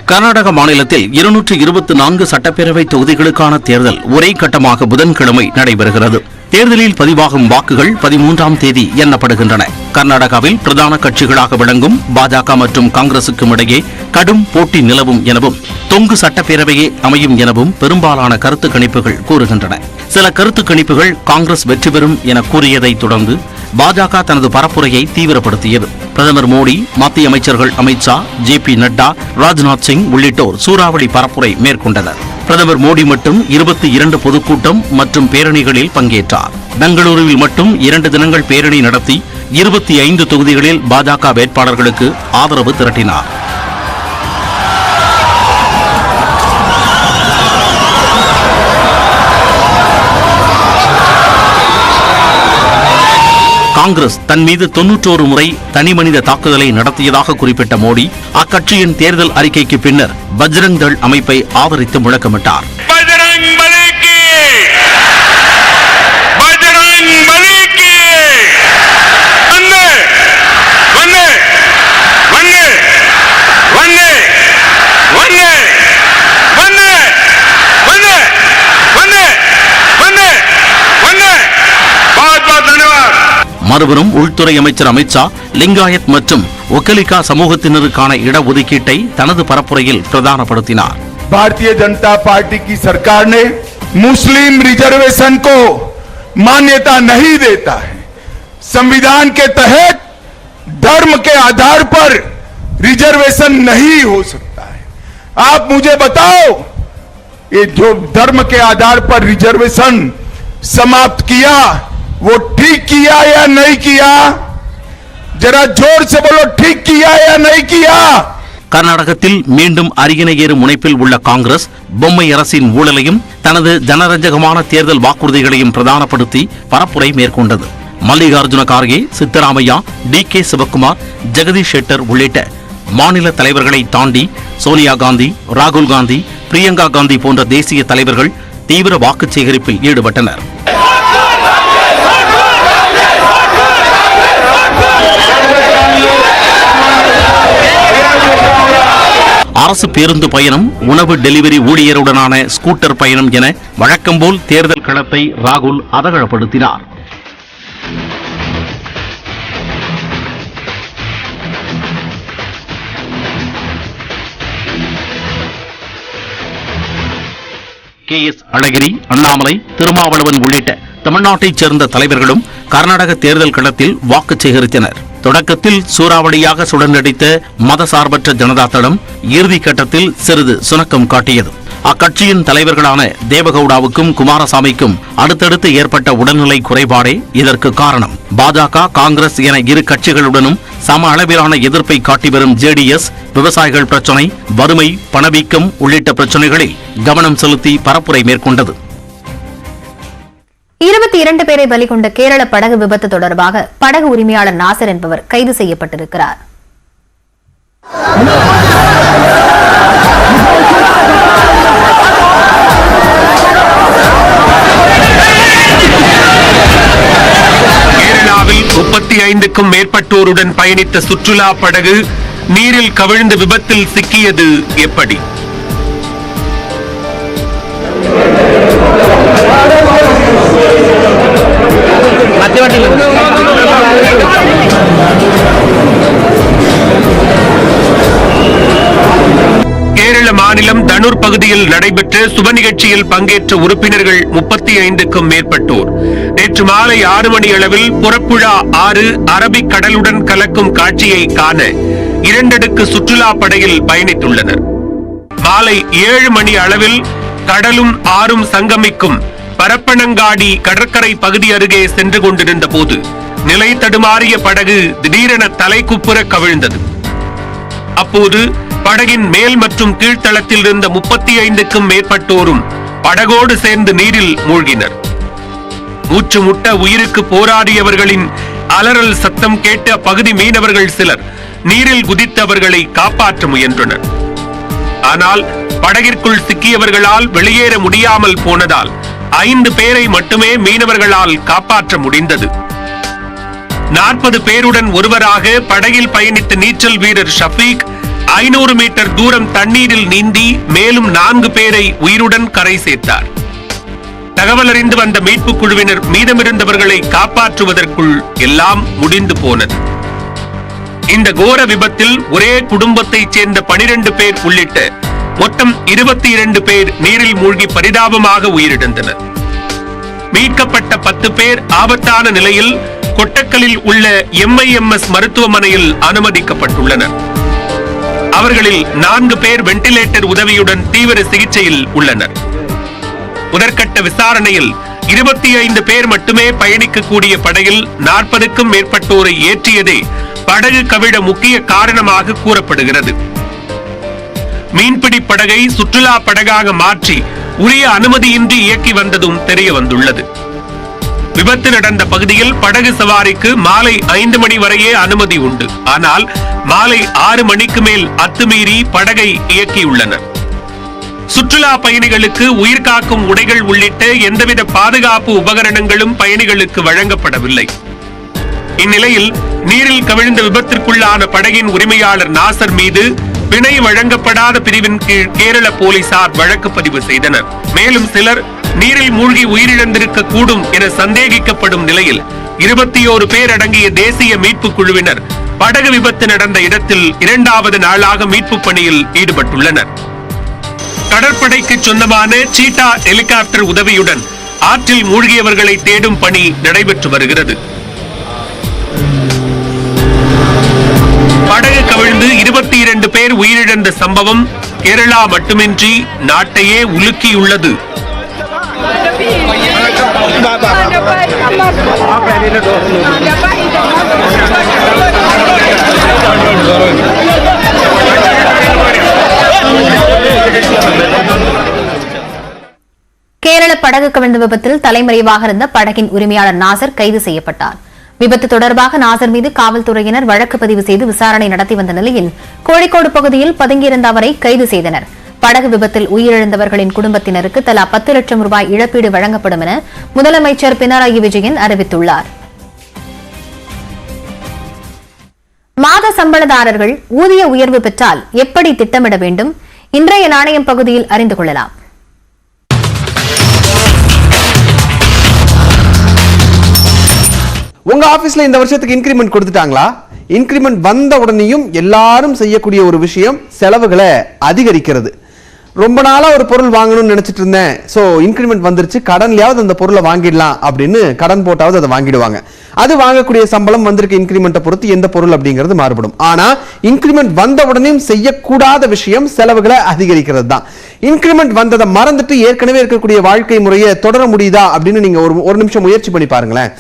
கர்நாடக மாநிலத்தில் 224 சட்டப்பேரவை தொகுதிகளுக்கான தேர்தல் ஒரே கட்டமாக புதன்கிழமை நடைபெறுகிறது. தேர்தலில் பதிவாகும் வாக்குகள் 13ஆம் தேதி எண்ணப்படுகின்றன. கர்நாடகாவில் பிரதான கட்சிகளாக விளங்கும் பாஜக மற்றும் காங்கிரசுக்கும் இடையே கடும் போட்டி நிலவும் எனவும் தொங்கு சட்டப்பேரவையே அமையும் எனவும் பெரும்பாலான கருத்து கணிப்புகள் கூறுகின்றன. சில கருத்து கணிப்புகள் காங்கிரஸ் வெற்றி பெறும் என கூறியதை தொடர்ந்து பாஜக தனது பரப்புரையை தீவிரப்படுத்தியது. பிரதமர் மோடி, மத்திய அமைச்சர்கள் அமித் ஷா, ஜே.பி. நட்டா, ராஜ்நாத் சிங் உள்ளிட்டோர் சூறாவளி பரப்புரை மேற்கொண்டனர். பிரதமர் மோடி மட்டும் 22 பொதுக்கூட்டம் மற்றும் பேரணிகளில் பங்கேற்றார். பெங்களூருவில் மட்டும் 2 தினங்கள் பேரணி நடத்தி 25 தொகுதிகளில் பாஜக வேட்பாளர்களுக்கு ஆதரவு திரட்டினார். காங்கிரஸ் தன் மீது 91 முறை தனிமனித தாக்குதலை நடத்தியதாக குறிப்பிட்ட மோடி அக்கட்சியின் தேர்தல் அறிக்கைக்கு பின்னர் பஜ்ரங் தள் அமைப்பை ஆதரித்து முழக்கமிட்டார். மறுபுறம் உள்துறை அமைச்சர் அமித் ஷா லிங்காயத் மற்றும் ஒக்கலிகா சமூகத்தினருக்கான இடஒதுக்கீட்டை தனது பரப்புரையில் பிரதானப்படுத்தினார். भारतीय जनता पार्टी की सरकार ने मुस्लिम रिजर्वेशन को मान्यता नहीं देता है. संविधान के तहत धर्म के आधार पर रिजर्वेशन नहीं हो सकता है. आप मुझे बताओ, ये जो धर्म के आधार पर रिजर्वेशन समाप्त किया वो ठीक किया या नहीं किया? जरा जोर से बोलो, ठीक किया या नहीं किया? கர்நாடகத்தில் மீண்டும் அரியணை ஏறும் முனைப்பில் உள்ள காங்கிரஸ் பொம்மை அரசின் ஊழலையும் தனது ஜனரஞ்சகமான தேர்தல் வாக்குறுதிகளையும் பிரதானப்படுத்தி பரப்புரை மேற்கொண்டது. மல்லிகார்ஜுன கார்கே, சித்தராமையா, DK சிவக்குமார், ஜெகதீஷ் ஷெட்டர் உள்ளிட்ட மாநில தலைவர்களை தாண்டி சோனியா காந்தி, ராகுல் காந்தி, பிரியங்கா காந்தி போன்ற தேசிய தலைவர்கள் தீவிர வாக்கு சேகரிப்பில் ஈடுபட்டனர். அரசு பேருந்து பயணம், உணவு டெலிவரி ஊழியருடனான ஸ்கூட்டர் பயணம் என வழக்கம்போல் தேர்தல் களத்தை ராகுல் அதகழப்படுத்தினார். KS அழகிரி, அண்ணாமலை, திருமாவளவன் உள்ளிட்ட தமிழ்நாட்டைச் சேர்ந்த தலைவர்களும் கர்நாடக தேர்தல் களத்தில் வாக்கு சேகரித்தனர். தொடக்கத்தில் சூறாவளியாக சுடர்நடித்த மதசார்பற்ற ஜனதா தளம் இறுதி கட்டத்தில் சிறிது சுணக்கம் காட்டியது. அக்கட்சியின் தலைவர்களான தேவகவுடாவுக்கும் குமாரசாமிக்கும் அடுத்தடுத்து ஏற்பட்ட உடல்நிலை குறைபாடே இதற்கு காரணம். பாஜக, காங்கிரஸ் என இரு கட்சிகளுடனும் சம அளவிலான எதிர்ப்பை காட்டி வரும் JDS விவசாயிகள் பிரச்சினை, வறுமை, பணவீக்கம் உள்ளிட்ட பிரச்சினைகளில் கவனம் செலுத்தி பரப்புரை மேற்கொண்டது. 22 பேரை பலி கொண்ட கேரள படகு விபத்து தொடர்பாக படகு உரிமையாளர் நாசர் என்பவர் கைது செய்யப்பட்டிருக்கிறார். கேரளாவில் 35க்கும் மேற்பட்டோருடன் பயணித்த சுற்றுலா படகு நீரில் கவிழ்ந்து விபத்தில் சிக்கியது எப்படி? கேரள மாநிலம் தனூர் பகுதியில் நடைபெற்ற சுப நிகழ்ச்சியில் பங்கேற்ற உறுப்பினர்கள் 35க்கும் மேற்பட்டோர் நேற்று மாலை 6 மணி அளவில் புறப்புழா ஆறு அரபிக் கடலுடன் கலக்கும் காட்சியை காண 2 அடுக்கு சுற்றுலா படகில் பயணித்துள்ளனர். மாலை 7 மணி அளவில் கடலும் ஆறும் சங்கமிக்கும் பரப்பனங்காடி கடற்கரை பகுதி அருகே சென்று கொண்டிருந்த போது நிலை தடுமாறிய படகு திடீரென தலைக்குப்புற கவிழ்ந்தது. அப்போது படகின் மேல் மற்றும் கீழ்த்தளத்தில் இருந்த 35க்கும் மேற்பட்டோரும் படகோடு சேர்ந்து நீரில் மூழ்கினர். மூச்சு முட்ட உயிருக்கு போராடியவர்களின் அலறல் சத்தம் கேட்ட அப்பகுதி மீனவர்கள் சிலர் நீரில் குதித்தவர்களை காப்பாற்ற முயன்றனர். ஆனால் படகிற்குள் சிக்கியவர்களால் வெளியேற முடியாமல் போனதால் 5 பேரை மட்டுமே மீனவர்களால் காப்பாற்ற முடிந்தது. 40 பேருடன் ஒருவராக படகில் பயணித்த நீச்சல் வீரர் ஷஃபீக் 500 மீட்டர் தூரம் தண்ணீரில் நீந்தி மேலும் 4 பேரை உயிருடன் கரை சேர்த்தார். தகவல் அறிந்து வந்த மீட்பு குழுவினர் மீதமிருந்தவர்களை காப்பாற்றுவதற்குள் எல்லாம் முடிந்து போனது. இந்த கோர விபத்தில் ஒரே குடும்பத்தைச் சேர்ந்த 12 பேர் உள்ளிட்ட மொத்தம் 22 பேர் நீரில் மூழ்கி பரிதாபமாக உயிரிழந்தனர். மீட்கப்பட்ட 10 பேர் ஆபத்தான நிலையில் கொட்டக்கலில் உள்ள MIMS மருத்துவமனையில் அனுமதிக்கப்பட்டுள்ளனர். அவர்களில் 4 பேர் வெண்டிலேட்டர் உதவியுடன் தீவிர சிகிச்சையில் உள்ளனர். முதற்கட்ட விசாரணையில் 25 பேர் மட்டுமே பயணிக்கக்கூடிய படகில் 40க்கும் மேற்பட்டோரை ஏற்றியதே படகு கவிழ முக்கிய காரணமாக கூறப்படுகிறது. மீன்பிடி படகை சுற்றுலா படகாக மாற்றி உரிய அனுமதியின்றி இயக்கி வந்ததும் தெரிய வந்துள்ளது. விபத்து நடந்த பகுதியில் படகு சவாரிக்கு மாலை 5 மணி வரையே அனுமதி உண்டு. ஆனால் மாலை 6 மணிக்கு மேல் அத்துமீறி படகை இயக்கியுள்ளனர். சுற்றுலா பயணிகளுக்கு உயிர் காக்கும் உடைகள் உள்ளிட்ட எந்தவித பாதுகாப்பு உபகரணங்களும் பயணிகளுக்கு வழங்கப்படவில்லை. இந்நிலையில் நீரில் கவிழ்ந்த விபத்திற்குள்ளான படகின் உரிமையாளர் நாசர் மீது பிணை வழங்கப்படாத பிரிவின் கீழ் கேரள போலீசார் வழக்கு பதிவு செய்தனர். மேலும் சிலர் நீரில் மூழ்கி உயிரிழந்திருக்க கூடும் என சந்தேகிக்கப்படும் நிலையில் 21 பேர் அடங்கிய தேசிய மீட்பு குழுவினர் படகு விபத்து நடந்த இடத்தில் 2வது நாளாக மீட்பு பணியில் ஈடுபட்டுள்ளனர். கடற்படைக்கு சொந்தமான சீட்டா ஹெலிகாப்டர் உதவியுடன் ஆற்றில் மூழ்கியவர்களை தேடும் பணி நடைபெற்று வருகிறது. படகு கவிழ்ந்து 22 பேர் உயிரிழந்த சம்பவம் கேரளா மட்டுமின்றி நாட்டையே உலுக்கியுள்ளது. படகு கவிழ்ந்த விபத்தில் தலைமறைவாக இருந்த படகின் உரிமையாளர் நாசர் கைது செய்யப்பட்டார். விபத்து தொடர்பாக நாசர் மீது காவல்துறையினர் வழக்கு பதிவு செய்து விசாரணை நடத்தி வந்த நிலையில் கோழிக்கோடு பகுதியில் பதுங்கியிருந்த அவரை கைது செய்தனர். படகு விபத்தில் உயிரிழந்தவர்களின் குடும்பத்தினருக்கு தலா 10 லட்சம் ரூபாய் இழப்பீடு வழங்கப்படும் என முதலமைச்சர் பினராயி விஜயன் அறிவித்துள்ளார். மாத சம்பளதாரர்கள் ஊதிய உயர்வு பெற்றால் எப்படி திட்டமிட வேண்டும்? இன்றைய நாணயம் பகுதியில் அறிந்து கொள்ளலாம். உங்க ஆபீஸ்ல இந்த வருஷத்துக்கு இன்கிரிமெண்ட் கொடுத்துட்டாங்களா? இன்கிரிமெண்ட் வந்த உடனேயும் எல்லாரும் செய்யக்கூடிய ஒரு விஷயம் செலவுகளை அதிகரிக்கிறது. ரொம்ப நாளா ஒரு பொருள் வாங்கணும்னு நினைச்சிட்டு இருந்தேன், சோ இன்கிரிமெண்ட் வந்துருச்சு, கடன்லயாவது அந்த பொருளை வாங்கிடலாம் அப்படின்னு கடன் போட்டாவது அதை வாங்கிடுவாங்க. அது வாங்கக்கூடிய சம்பளம் வந்திருக்க இன்கிரிமெண்ட்டை பொறுத்து எந்த பொருள் அப்படிங்கிறது மாறுபடும். ஆனா இன்கிரிமெண்ட் வந்த உடனே செய்யக்கூடாத விஷயம் செலவுகளை அதிகரிக்கிறது தான். இன்கிரிமெண்ட் வந்ததை மறந்துட்டு ஏற்கனவே இருக்கக்கூடிய வாழ்க்கை முறையை தொடர முடியுதா அப்படின்னு நீங்க ஒரு நிமிஷம் முயற்சி பண்ணி பாருங்களேன்.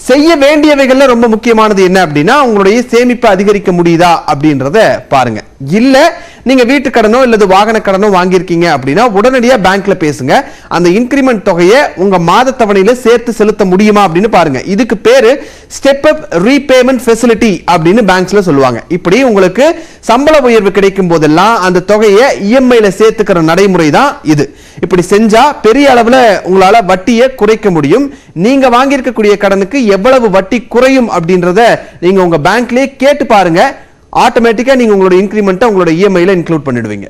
செய்ய வேண்டியவைகள்ல ரொம்ப முக்கியமானது என்ன அப்படின்னா உங்களுடைய சேமிப்பை அதிகரிக்க முடியுதா அப்படின்றத பாருங்க. இல்ல நீங்க வீட்டு கடனோ இல்லது வாகன கடனோ வாங்கியிருக்கீங்க அப்படின்னா உடனடியா பேங்க்ல பேசுங்க. அந்த இன்கிரிமெண்ட் தொகையை உங்க மாத தவணையில சேர்த்து செலுத்த முடியுமா அப்படின்னு பாருங்க. இதுக்கு பேரு ஸ்டெப் அப் ரீபேமெண்ட் ஃபெசிலிட்டி அப்படின்னு பேங்க்ஸ்ல சொல்லுவாங்க. இப்படி உங்களுக்கு சம்பள உயர்வு கிடைக்கும் போதெல்லாம் அந்த தொகையை இஎம்ஐல சேர்த்துக்கிற நடைமுறை தான் இது. இப்படி செஞ்சா பெரிய அளவுல உங்களால வட்டியை குறைக்க முடியும். நீங்க வாங்கியிருக்கக்கூடிய கடனுக்கு எவ்வளவு வட்டி குறையும் அப்படின்றத நீங்க உங்க பேங்க்லயே கேட்டு பாருங்க. ஆட்டோமேட்டிக்கா நீங்க உங்களோட இன்கிரிமெண்ட்டை உங்களோட இஎம்ஐல இன்க்ளூட் பண்ணிடுவீங்க.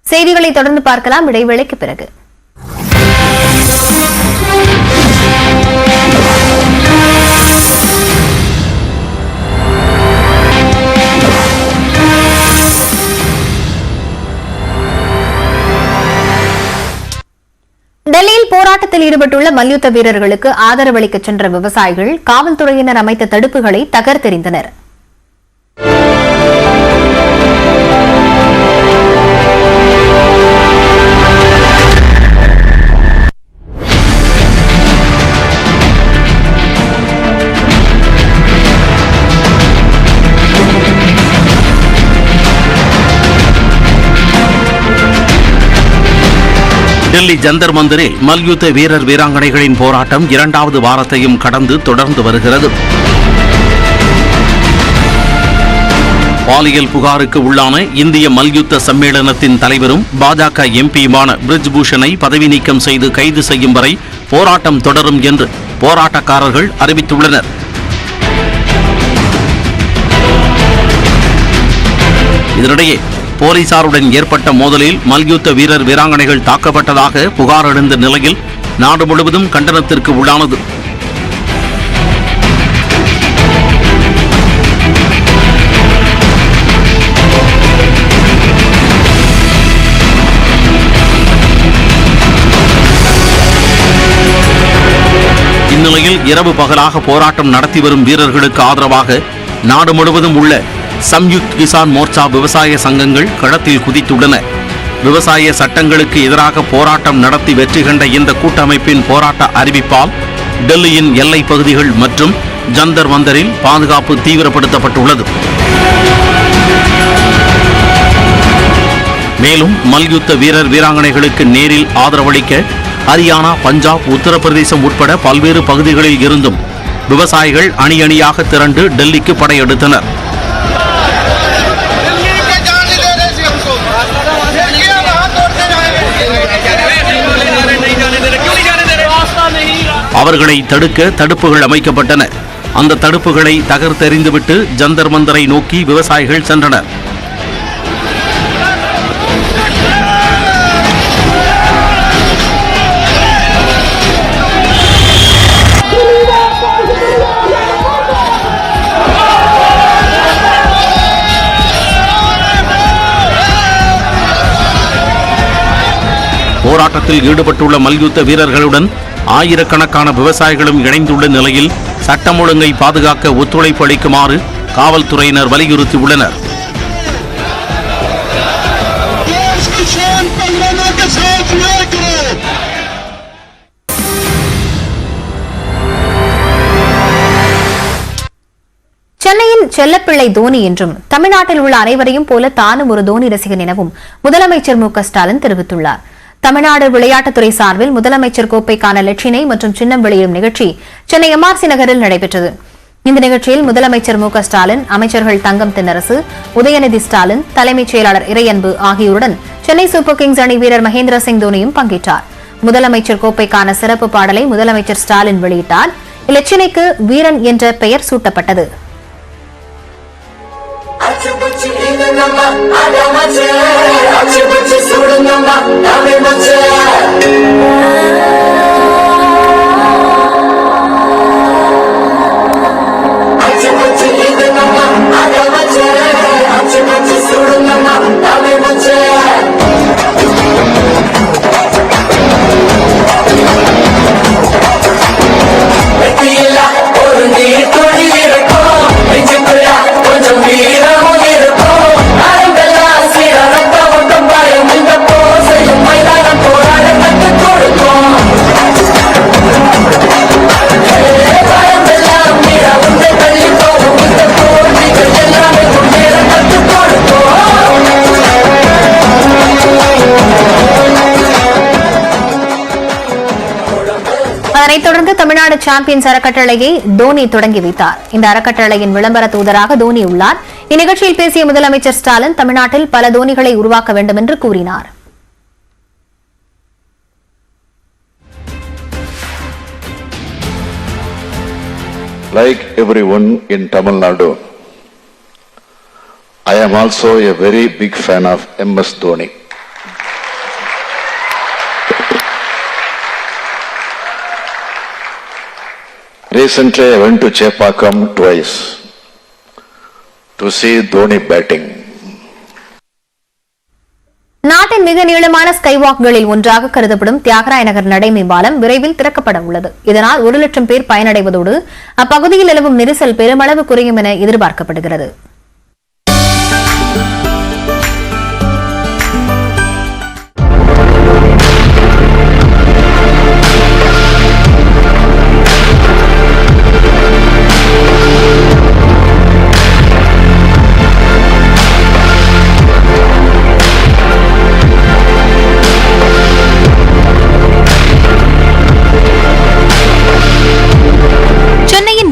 செய்திகளை தொடர்ந்து பார்க்கலாம் இடைவேளைக்கு பிறகு. டெல்லியில் போராட்டத்தில் ஈடுபட்டுள்ள மல்யுத்த வீரர்களுக்கு ஆதரவளிக்க சென்ற விவசாயிகள் காவல்துறையினர் அமைத்த தடுப்புகளை தகர்த்தெறிந்தனர். டெல்லி ஜந்தர் மந்திரில் மல்யுத்த வீரர் வீராங்கனைகளின் போராட்டம் 2வது வாரத்தையும் கடந்து தொடர்ந்து வருகிறது. பாலியல் புகாருக்கு உள்ளான இந்திய மல்யுத்த சம்மேளனத்தின் தலைவரும் பாஜக எம்பியுமான பிரிஜ் பூஷனை பதவி நீக்கம் செய்து கைது செய்யும் வரை போராட்டம் தொடரும் என்று போராட்டக்காரர்கள் அறிவித்துள்ளனர். இதனிடையே போலீசாருடன் ஏற்பட்ட மோதலில் மல்யுத்த வீரர் வீராங்கனைகள் தாக்கப்பட்டதாக புகார் எழுந்த நிலையில் நாடு முழுவதும் கண்டனத்திற்கு உள்ளானது. இந்நிலையில் இரவு பகலாக போராட்டம் நடத்தி வரும் வீரர்களுக்கு ஆதரவாக நாடு முழுவதும் உள்ள சம்யுக்த் கிசான் மோர்ச்சா விவசாய சங்கங்கள் களத்தில் குதித்துள்ளன. விவசாய சட்டங்களுக்கு எதிராக போராட்டம் நடத்தி வெற்றி கண்ட இந்த கூட்டமைப்பின் போராட்ட அறிவிப்பால் டெல்லியின் எல்லை பகுதிகள் மற்றும் ஜந்தர் மந்தரில் பாதுகாப்பு தீவிரப்படுத்தப்பட்டுள்ளது. மேலும் மல்யுத்த வீரர் வீராங்கனைகளுக்கு நேரில் ஆதரவளிக்க ஹரியானா, பஞ்சாப், உத்தரப்பிரதேசம் உட்பட பல்வேறு பகுதிகளில் இருந்தும் விவசாயிகள் அணி அணியாக திரண்டு டெல்லிக்கு படையெடுத்தனர். அவர்களை தடுக்க தடுப்புகள் அமைக்கப்பட்டன. அந்த தடுப்புகளை தகர்த்தெறிந்துவிட்டு ஜந்தர் மந்தரை நோக்கி விவசாயிகள் சென்றனர். போராட்டத்தில் ஈடுபட்டுள்ள மல்யுத்த வீரர்களுடன் ஆயிரக்கணக்கான விவசாயிகளும் இணைந்துள்ள நிலையில் சட்டம் ஒழுங்கை பாதுகாக்க ஒத்துழைப்பு அளிக்குமாறு காவல்துறையினர் வலியுறுத்தியுள்ளனர். சென்னையின் செல்லப்பிள்ளை தோனி என்றும் தமிழ்நாட்டில் உள்ள அனைவரையும் போல தானும் ஒரு தோனி ரசிகன் எனவும் முதலமைச்சர் மு.க.ஸ்டாலின் தெரிவித்துள்ளார். தமிழ்நாடு விளையாட்டுத்துறை சார்பில் முதலமைச்சர் கோப்பைக்கான லட்சினை மற்றும் சின்னம் வெளியிடும் நிகழ்ச்சி சென்னை MRC நகரில் நடைபெற்றது. இந்த நிகழ்ச்சியில் முதலமைச்சர் மு.க.ஸ்டாலின், அமைச்சர்கள் தங்கம் தென்னரசு, உதயநிதி ஸ்டாலின், தலைமைச் செயலாளர் இறையன்பு ஆகியோருடன் சென்னை சூப்பர் கிங்ஸ் அணி வீரர் மகேந்திர சிங் தோனியும் பங்கேற்றார். முதலமைச்சர் கோப்பைக்கான சிறப்பு பாடலை முதலமைச்சர் ஸ்டாலின் வெளியிட்டார். இலட்சினைக்கு வீரன் என்ற பெயர் சூட்டப்பட்டது. அதனைத் தொடர்ந்து தமிழ்நாடு சாம்பியன்ஸ் அறக்கட்டளையை தோனி தொடங்கி வைத்தார். இந்த அறக்கட்டளையின் விளம்பர தூதராக தோனி உள்ளார். இந்நிகழ்ச்சியில் பேசிய முதலமைச்சர் ஸ்டாலின் தமிழ்நாட்டில் பல தோனிகளை உருவாக்க வேண்டும் என்று கூறினார். Like everyone in Tamil Nadu, I am also a very big fan of MS Dhoni. Recently, I went to Chepakkam twice to see Dhoni batting. நாட்டின் மிக நீளமான ஸ்கைவாக்களில் ஒன்றாக கருதப்படும் தியாகராய நகர் நடைமேம்பாலம் விரைவில் திறக்கப்பட உள்ளது. இதனால் 1 லட்சம் பேர் பயனடைவதோடு அப்பகுதியில் நிலவும் நெரிசல் பெருமளவு குறையும் என எதிர்பார்க்கப்படுகிறது.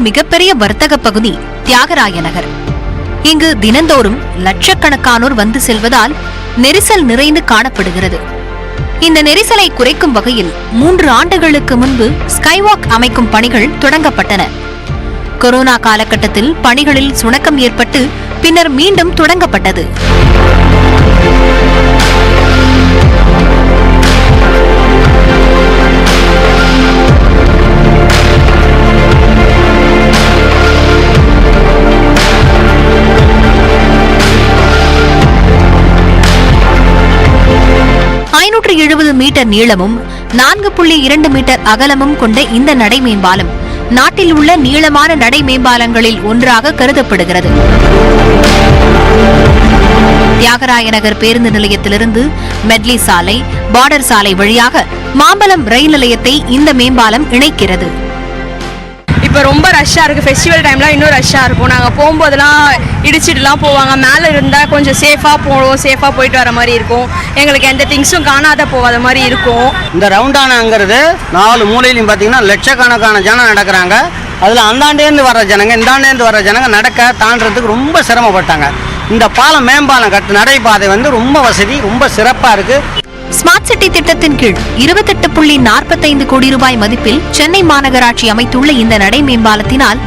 மிகப்பெரிய வர்த்தக பகுதி தியாகராய நகர். இங்கு தினந்தோறும் லட்சக்கணக்கானோர் வந்து செல்வதால் நெரிசல் நிறைந்து காணப்படுகிறது. இந்த நெரிசலை குறைக்கும் வகையில் 3 ஆண்டுகளுக்கு முன்பு ஸ்கைவாக் அமைக்கும் பணிகள் தொடங்கப்பட்டன. கொரோனா காலகட்டத்தில் பணிகளில் சுணக்கம் ஏற்பட்டு பின்னர் மீண்டும் தொடங்கப்பட்டது. மீட்டர் நீளமும் 4.2 மீட்டர் அகலமும் கொண்ட இந்த நடைமேம்பாலம் நாட்டில் உள்ள நீளமான நடைமேம்பாலங்களில் ஒன்றாக கருதப்படுகிறது. தியாகராய நகர் பேருந்து நிலையத்திலிருந்து மெட்லி சாலை, பார்டர் சாலை வழியாக மாம்பலம் ரயில் நிலையத்தை இந்த மேம்பாலம் இணைக்கிறது. இப்போ ரொம்ப ரஷ்ஷாக இருக்குது. ஃபெஸ்டிவல் டைம்லாம் இன்னும் ரஷ்ஷாக இருக்கும். நாங்கள் போகும்போதெல்லாம் இடிச்சிட்டுலாம் போவாங்க. மேலே இருந்தால் கொஞ்சம் சேஃபாக போவோம், சேஃபாக போயிட்டு வர மாதிரி இருக்கும். எங்களுக்கு எந்த திங்ஸும் காணாத போகாத மாதிரி இருக்கும். இந்த ரவுண்டானாங்கிறது 4 மூலையிலையும் பார்த்தீங்கன்னா லட்சக்கணக்கான ஜனம் நடக்கிறாங்க. அதில் அந்தாண்டேருந்து வர்ற ஜனங்க, இந்தாண்டேருந்து வர்ற ஜனங்க நடக்க தாண்டறதுக்கு ரொம்ப சிரமப்பட்டாங்க. இந்த பாலம் மேம்பாலம் நடைபாதை ரொம்ப வசதி, ரொம்ப சிறப்பாக இருக்குது. ஸ்மார்ட் சிட்டி திட்டத்தின் கீழ் 28.45 கோடி ரூபாய் மதிப்பில் சென்னை மாநகராட்சி அமைத்துள்ள இந்த நடை மேம்பாலத்தினால்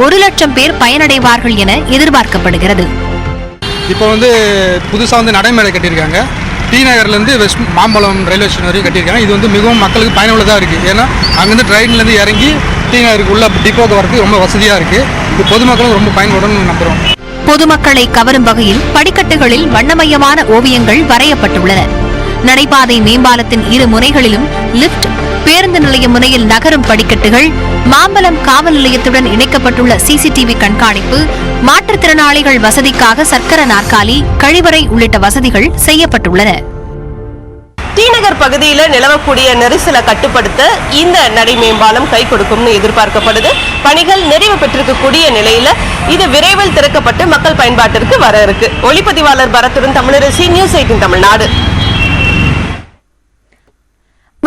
1 லட்சம் பேர் பயனடைவார்கள் என எதிர்பார்க்கப்படுகிறது. இப்போ புதுசாக நடைமேடை கட்டியிருக்காங்க. டி நகர்லேருந்து வெஸ்ட் மாம்பலம் ரயில்வே ஸ்டேஷன் வரைக்கும் கட்டியிருக்காங்க. இது மிகவும் மக்களுக்கு பயனுள்ளதாக இருக்குது. ஏன்னா அங்கேருந்து ட்ரெயின்லேருந்து இறங்கி டி நகருக்கு உள்ள டிப்போக்கு வரதுக்கு ரொம்ப வசதியாக இருக்குது. இது பொதுமக்களும் ரொம்ப பயன்படும் நம்புகிறோம். பொதுமக்களை கவரும் வகையில் படிக்கட்டுகளில் வண்ணமயமான ஓவியங்கள் வரையப்பட்டுள்ளன. நடைபாதை மேம்பாலத்தின் 2 முனைகளிலும் லிப்ட், பேருந்து நிலைய முனையில் நகரும் படிக்கட்டுகள், மாம்பலம் காவல் நிலையத்துடன் இணைக்கப்பட்டுள்ள சிசிடிவி கண்காணிப்பு, மாற்றுத்திறனாளிகள் வசதிக்காக சக்கர நாற்காலி, கழிவறை உள்ளிட்ட வசதிகள் செய்யப்பட்டுள்ளன. டி நகர் பகுதியில் நிலவக்கூடிய நெரிசலை கட்டுப்படுத்த இந்த நடை மேம்பாலம் கை கொடுக்கும்னு எதிர்பார்க்கப்படுது. பணிகள் நிறைவு பெற்றிருக்கக்கூடிய நிலையில இது விரைவில் திறக்கப்பட்டு மக்கள் பயன்பாட்டிற்கு வர இருக்கு. ஒளிப்பதிவாளர் பரத்துடன் தமிழரசி, நியூஸ் 18 தமிழ்நாடு.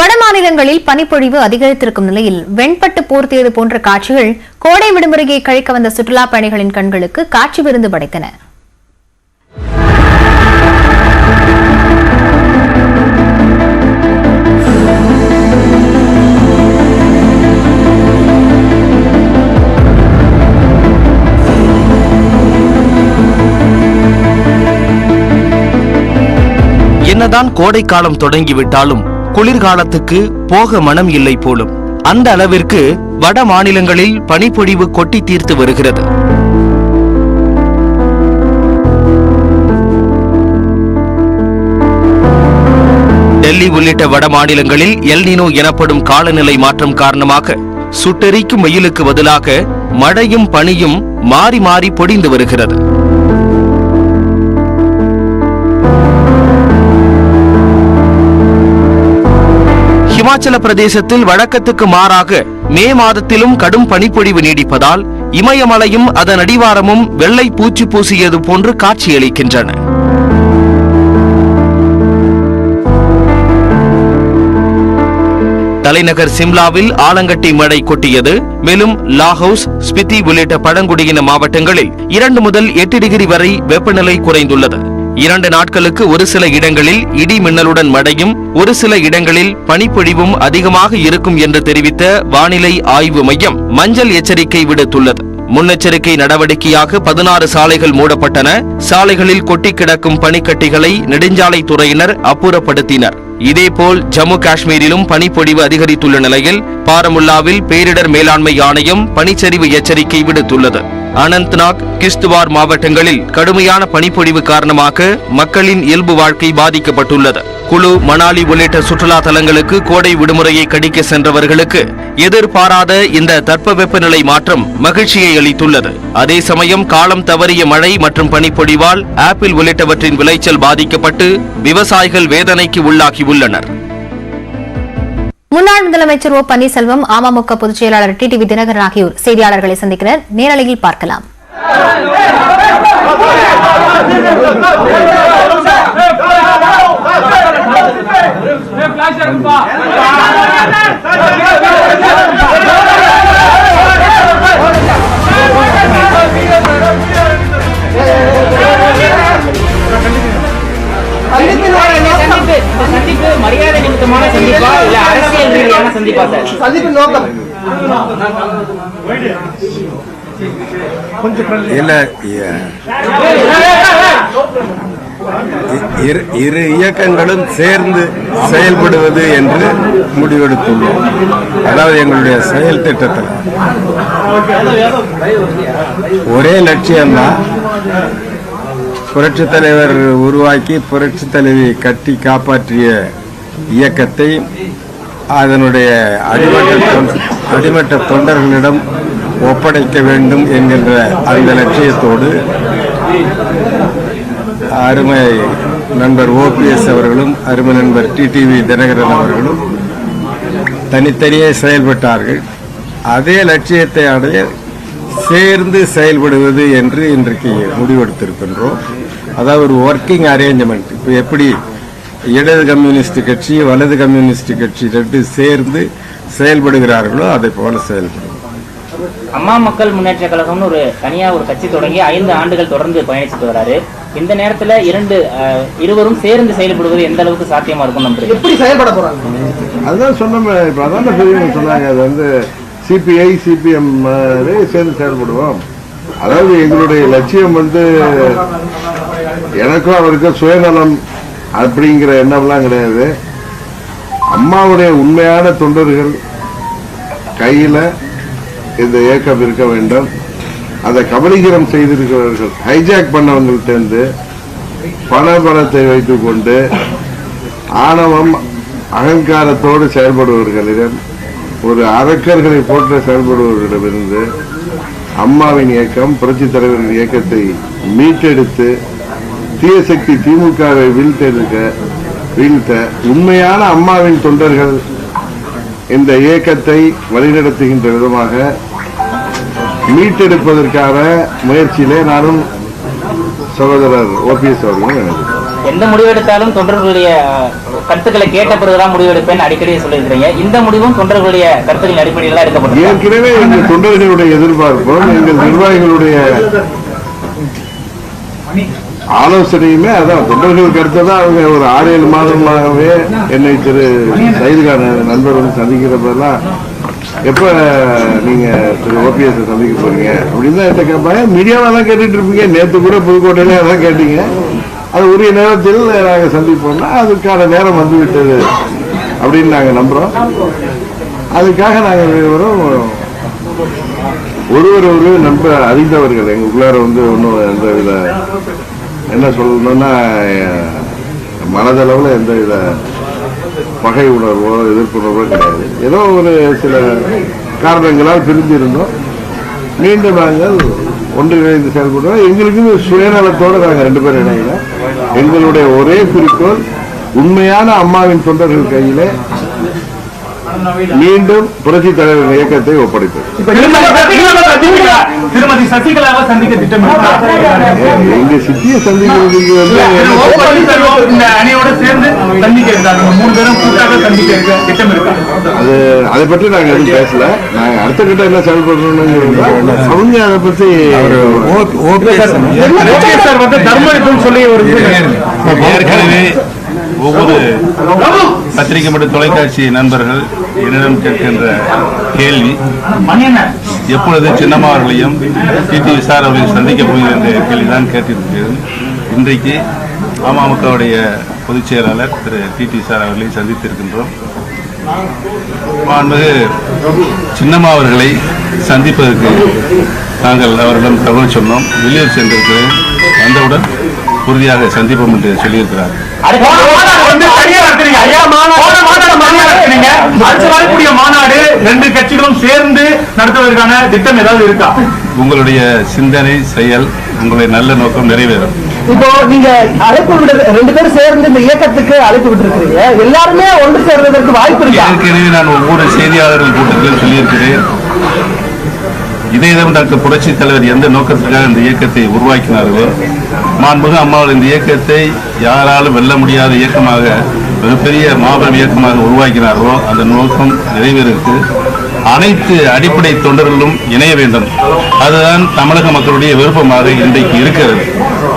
வட மாநிலங்களில் பனிப்பொழிவு அதிகரித்திருக்கும் நிலையில் வெண்பட்டு போர்த்தியது போன்ற காட்சிகள் கோடை விடுமுறையை கழிக்க வந்த சுற்றுலா பயணிகளின் கண்களுக்கு காட்சி விருந்து படைத்தன. என்னதான் கோடை காலம் தொடங்கிவிட்டாலும் குளிர்காலத்துக்கு போக மனம் இல்லை போலும். அந்த அளவிற்கு வட மாநிலங்களில் பனிப்பொழிவு கொட்டி தீர்த்து வருகிறது. டெல்லி உள்ளிட்ட வட மாநிலங்களில் எல்னினோ எனப்படும் காலநிலை மாற்றம் காரணமாக சுட்டெரிக்கும் வெயிலுக்கு பதிலாக மழையும் பனியும் மாறி மாறி பொழிந்து வருகிறது. இமாச்சல பிரதேசத்தில் வழக்கத்துக்கு மாறாக மே மாதத்திலும் கடும் பனிப்பொழிவு நீடிப்பதால் இமயமலையும் அதன் அடிவாரமும் வெள்ளை பூச்சி பூசியது போன்று காட்சியளிக்கின்றன. தலைநகர் சிம்லாவில் ஆலங்கட்டி மழை கொட்டியது. மேலும் லாஹவுஸ், ஸ்பிதி உள்ளிட்ட பழங்குடியின மாவட்டங்களில் 2 முதல் 8 டிகிரி வரை வெப்பநிலை குறைந்துள்ளது. 2 நாட்களுக்கு ஒரு சில இடங்களில் இடி மின்னலுடன் மழையும் ஒரு சில இடங்களில் பனிப்பொழிவும் அதிகமாக இருக்கும் என்று தெரிவித்த வானிலை ஆய்வு மையம் மஞ்சள் எச்சரிக்கை விடுத்துள்ளது. முன்னெச்சரிக்கை நடவடிக்கையாக 16 சாலைகள் மூடப்பட்டன. சாலைகளில் கொட்டி கிடக்கும் பனிக்கட்டிகளை நெடுஞ்சாலைத்துறையினர் அப்புறப்படுத்தினர். இதேபோல் ஜம்மு காஷ்மீரிலும் பனிப்பொழிவு அதிகரித்துள்ள நிலையில் பாரமுல்லாவில் பேரிடர் மேலாண்மை ஆணையம் பனிச்சரிவு எச்சரிக்கை விடுத்துள்ளது. அனந்த்நாக், கிஷ்துவார் மாவட்டங்களில் கடுமையான பனிப்பொழிவு காரணமாக மக்களின் இயல்பு வாழ்க்கை பாதிக்கப்பட்டுள்ளது. குழு, மணாலி உள்ளிட்ட சுற்றுலா தலங்களுக்கு கோடை விடுமுறையை கடிக்க சென்றவர்களுக்கு எதிர்பாராத இந்த தட்பவெப்பநிலை மாற்றம் மகிழ்ச்சியை அளித்துள்ளது. அதே சமயம் காலம் தவறிய மழை மற்றும் பனிப்பொழிவால் ஆப்பிள் உள்ளிட்டவற்றின் விளைச்சல் பாதிக்கப்பட்டு விவசாயிகள் வேதனைக்கு உள்ளாகியுள்ளனர். முன்னாள் முதலமைச்சர் ஓ பன்னீர்செல்வம், அமமுக பொதுச் செயலாளர் டிடிவி தினகரன் ஆகியோர் செய்தியாளர்களை சந்திக்கிறார். நேரலையில் பார்க்கலாம். மரியாதை நிமித்தமான சந்திப்பா இல்ல அரசியல் ரீதியான சந்திப்பா சார்? சந்திப்பு நோக்கம் இரு இயக்கங்களும் சேர்ந்து செயல்படுவது என்று முடிவெடுத்துள்ளோம். அதாவது எங்களுடைய செயல் திட்டத்தில் ஒரே லட்சியம்தான். புரட்சித் தலைவர் உருவாக்கி புரட்சித் தலைவி கட்டி காப்பாற்றிய இயக்கத்தை அதனுடைய அடிமட்ட தொண்டர்களிடம் ஒப்படைக்க வேண்டும் என்கின்ற அந்த லட்சியத்தோடு அருமை நண்பர் OPS அவர்களும் அருமை நண்பர் டிடிவி தினகரன் அவர்களும் தனித்தனியே செயல்பட்டார்கள். அதே லட்சியத்தை அடைய சேர்ந்து செயல்படுவது என்று இன்றைக்கு முடிவெடுத்திருக்கின்றோம். அதாவது ஒரு ஒர்க்கிங் அரேஞ்ச்மெண்ட். இப்போ எப்படி இடது கம்யூனிஸ்ட் கட்சி, வலது கம்யூனிஸ்ட் கட்சி 2 சேர்ந்து செயல்படுகிறார்களோ அதை போல செயல்படும். அம்மா மக்கள் முன்னேற்ற கழகம்னு ஒரு தனியா ஒரு கட்சி தொடங்கி 5 ஆண்டுகள் தொடர்ந்து பயணிச்சுட்டு வராரு. இந்த நேரத்துல இருவரும் சேர்ந்து செயல்படுவது எந்த அளவுக்கு சாத்தியமா இருக்கும் நம்புறீங்க? எப்படி செயல்பட போறாங்க? அதுதான் சொன்னோம். அதான் பெரியவங்க சொன்னாங்க. அது வந்து CPI CPM சேர்ந்து செயல்படுவோம். அதாவது எங்களுடைய லட்சியம் வந்து எனக்கும் அவருக்கும் சுயநலம் அப்படிங்கிற எண்ணம்லாம் கிடையாது. அம்மாவுடைய உண்மையான தொண்டர்கள் கையில இந்த இயக்கம் இருக்க வேண்டும். அதை கபலீகரம் செய்திருக்கிறவர்கள், ஹைஜாக் பண்ணவங்கள்ட்ட பணத்தை வைத்துக் கொண்டு ஆணவம் அகங்காரத்தோடு செயல்படுபவர்களிடம், ஒரு அரக்கர்களை போன்ற செயல்படுபவர்களிடமிருந்து அம்மாவின் இயக்கம், புரட்சி தலைவரின் இயக்கத்தை மீட்டெடுத்து தீய சக்தி திமுகவை வீழ்த்தெடுக்க வீழ்த்த உண்மையான அம்மாவின் தொண்டர்கள் இந்த இயக்கத்தை வழிநடத்துகின்ற விதமாக மீட்டெடுப்பதற்கான முயற்சியிலே நானும் சகோதரர் ஓபிஎஸ் அவர்களும் நினைக்கிறேன். எந்த முடிவெடுத்தாலும் தொண்டர்களுடைய கருத்துக்களை கேட்ட பிறகுதான் முடிவெடுப்பேன் அடிக்கடி சொல்லியிருக்கிறீங்க. இந்த முடிவும் தொண்டர்களுடைய கருத்துக்களின் அடிப்படையில் எடுக்கப்பட்டது. ஏற்கனவே எங்கள் தொண்டர்களுடைய எதிர்பார்ப்போம், எங்கள் நிர்வாகிகளுடைய ஆலோசனையுமே அதான். தொண்டர்கள் கருத்தை தான் அவங்க ஒரு 6-7 மாதமாகவே என்னை திரு சைதுகான் நண்பர் வந்து சந்திக்கிறப்பெல்லாம் எப்ப நீங்க திரு ஓபிஎஸ் சந்திக்க போறீங்க அப்படின்னு தான் என்கிட்ட கேட்பாங்க. மீடியாவில் தான் கேட்டுட்டு இருப்பீங்க. நேற்று கூட புதுக்கோட்டையில அதான் கேட்டீங்க. அது உரிய நேரத்தில் நாங்கள் சந்திப்போம்னா அதுக்கான நேரம் வந்துவிட்டது அப்படின்னு நாங்கள் நம்புறோம். அதுக்காக நாங்கள் ஒருவர் நம்ப அறிந்தவர்கள் எங்களுக்குள்ளார வந்து ஒன்றும் எந்த வித என்ன சொல்லணும்னா மனதளவில் எந்த வித பகை உணர்வோ எதிர்ப்புணர்வோ கிடையாது. ஏதோ ஒரு சில காரணங்களால் பிரிஞ்சிருந்தோம். மீண்டும் நாங்கள் ஒன்றிணைந்து செயல்படுறோம். எங்களுக்கு சுயநலத்தோடு நாங்கள் 2 பேரும் இணையில. எங்களுடைய ஒரே குறிக்கோள் உண்மையான அம்மாவின் தொண்டர்கள் கையிலே மீண்டும் புரட்சி தலைவர் இயக்கத்தை ஒப்படைப்பது. திருமதி சசிகலாவை சந்திக்க திட்டம் எங்க சித்திய சந்திக்கிறதுக்கு இந்த அணியோட சேர்ந்து சந்திக்க 3 பேரும் கூட்டாக சந்திக்க திட்டம் இருக்கா? அது அதை பற்றி நாங்க எதுவும் பேசல. நாங்க அடுத்த கட்ட என்ன செயல்படணும்னு அவங்க அதை பற்றி தர்மம் சொல்லி ஒரு ஏற்கனவே ஒவ்வொரு பத்திரிகை மற்றும் தொலைக்காட்சி நண்பர்கள் என்னிடம் கேட்கின்ற கேள்வி, எப்பொழுது சின்னம்மா அவர்களையும் டிடிவி சார் அவர்களையும் சந்திக்க போகிற என்ற கேள்விதான் கேட்டிருக்கிறது. இன்றைக்கு அமமுகவுடைய பொதுச் செயலாளர் திரு டிடிவி சார் அவர்களை சந்தித்திருக்கின்றோம். மாண்புமிகு சின்னம்மா அவர்களை சந்திப்பதற்கு நாங்கள் அவரிடம் தகவல் சொன்னோம். வெளியூர் சென்றிருக்கிறேன், வந்தவுடன் உறுதியாக சந்திப்போம் என்று சொல்லியிருக்கிறார். மாநாடு 2 கட்சிகளும் சேர்ந்து நடத்துவதற்கான திட்டம் ஏதாவது இருக்கா? உங்களுடைய சிந்தனை செயல், உங்களுடைய நல்ல நோக்கம் நிறைவேறும். இப்போ நீங்க அழைப்பு விட 2 பேரும் சேர்ந்து இந்த இயக்கத்துக்கு அழைப்பு விட்டுருக்கீங்க. எல்லாருமே ஒன்று சேர்வதற்கு வாய்ப்பு இருக்கு. ஏற்கனவே நான் ஒவ்வொரு செய்தியாளர்கள் கூட்டத்திலும் சொல்லியிருக்கிறேன். இதேதான் டாக்டர் புரட்சி தலைவர் எந்த நோக்கத்திற்காக இந்த இயக்கத்தை உருவாக்கினார்களோ, மாண்புமிகு அம்மாவில் இந்த இயக்கத்தை யாராலும் வெல்ல முடியாத இயக்கமாக, மிகப்பெரிய மாபெரும் இயக்கமாக உருவாக்கினார்களோ அந்த நோக்கம் நிறைவேறிற்கு அனைத்து அடிப்படை தொண்டர்களும் இணைய வேண்டும். அதுதான் தமிழக மக்களுடைய விருப்பமாக இன்றைக்கு இருக்கிறது.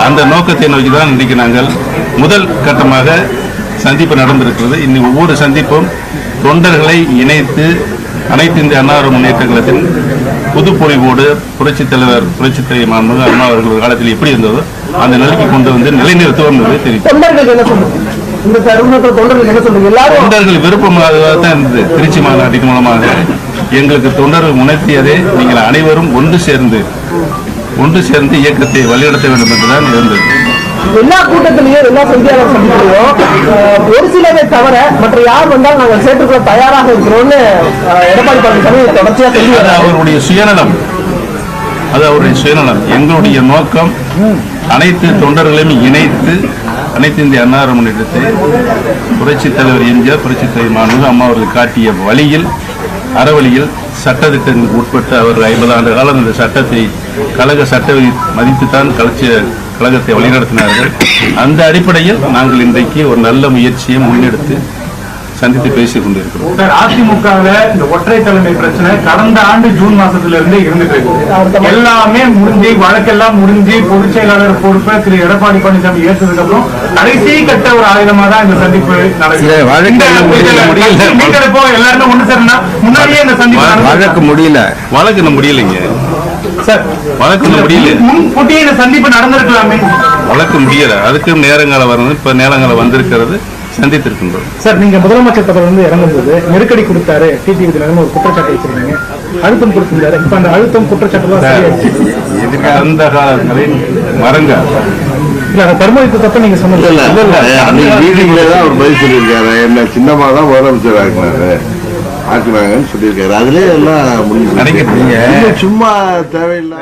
அந்த நோக்கத்தை நோக்கிதான் இன்றைக்கு நாங்கள் முதல் கட்டமாக சந்திப்பு நடந்திருக்கிறது. இன்னும் ஒவ்வொரு சந்திப்பும் தொண்டர்களை இணைத்து அனைத்து இந்திய அண்ணா முன்னேற்ற கழகத்தின் புதுப்பொழிவோடு புரட்சித் தலைவர் மாண்புமிகு அம்மா அவர்கள் காலத்தில் எப்படி இருந்ததோ அந்த நிலைக்கு கொண்டு வந்து நிலைநிறுத்துவோம் என்பதை தெரிவித்தார். தொண்டர்கள் விருப்பமாக தான் இருந்தது. திருச்சி மாநாட்டின் மூலமாக எங்களுக்கு தொண்டர்கள் உணர்த்தியதே நீங்கள் அனைவரும் ஒன்று சேர்ந்து இயக்கத்தை வழிநடத்த வேண்டும் என்றுதான் இருந்தது. எல்லா கூட்டத்திலையும் எல்லா செய்தியாளர் சந்திப்பிலையும் ஒரு சிலரை தவிர மற்ற யார் வந்தாலும் நாங்கள் சேர்த்துக்கொள்ள தயாராக இருக்கிறோம்னு எடப்பாடி பழனிசாமி தொடர்ச்சியா சொல்லி அவருடைய சுயநலம். அது அவருடைய சுயநலம். எங்களுடைய நோக்கம் அனைத்து தொண்டர்களையும் இணைத்து அனைத்து இந்திய அண்ணா முன்னேற்றத்தை புரட்சித் தலைவர் எம்ஜிஆர் புரட்சித் தலைவர் மாண்புமிகு அம்மா அவர்கள் காட்டிய வழியில் அறவழியில் சட்டத்திட்டங்களுக்கு உட்பட்டு அவர் 50 ஆண்டு காலம் இந்த சட்டத்தை கழக சட்டத்தை மதித்துத்தான் கழகத்தை வழிநடத்தினார்கள். அந்த அடிப்படையில் நாங்கள் இன்றைக்கு ஒரு நல்ல முயற்சியை முன்னெடுத்து சந்தித்து பேசிக் கொண்டிருக்கிறோம். அதிமுகவில் இந்த ஒற்றை தலைமை பிரச்சனை கடந்த ஆண்டு ஜூன் மாசத்துல இருந்தே இருந்துட்டு இருக்கு. எல்லாமே முடிஞ்சு வழக்கெல்லாம் முடிஞ்சு பொதுச் செயலாளர் பொறுப்பை திரு எடப்பாடி பழனிசாமி ஏற்றதுக்கு அப்புறம் கடைசி கட்ட ஒரு ஆயுதமா தான் இந்த சந்திப்பு நடக்குது. எல்லாருமே ஒண்ணு சேரனா முன்னாடியே இந்த சந்திப்பு வழக்கு முடியலைங்க சார். வழக்கு முடியல. முன்கூட்டியே இந்த சந்திப்பு நடந்திருக்கலாமே. வழக்கு முடியல. அதுக்கு நேரங்கால வரணும். இப்ப நேரங்கால வந்திருக்கிறது, சந்தித்திருக்கின்றோம். சார், நீங்க முதலமைச்சர் பதவியிலிருந்து இறங்கும்போது நெருக்கடி கொடுத்தாரு டிடிவி தினகரன் ஒரு குற்றச்சாட்டு வச்சிருக்கீங்க. அழுத்தம் கொடுத்திருந்தாரு. இப்ப அந்த அழுத்தம் குற்றச்சாட்டு அந்த காலங்களில் மறங்க தர்மயுத்த தப்ப நீங்க சொன்னது வீடுகளேதான் அவர் பதில் சொல்லியிருக்காரு. என்ன சின்னமா தான் முதலமைச்சர் ஆக்குனாங்கன்னு சொல்லியிருக்காரு. அதுலயே எல்லாம் முடிஞ்சு சும்மா தேவையில்லை.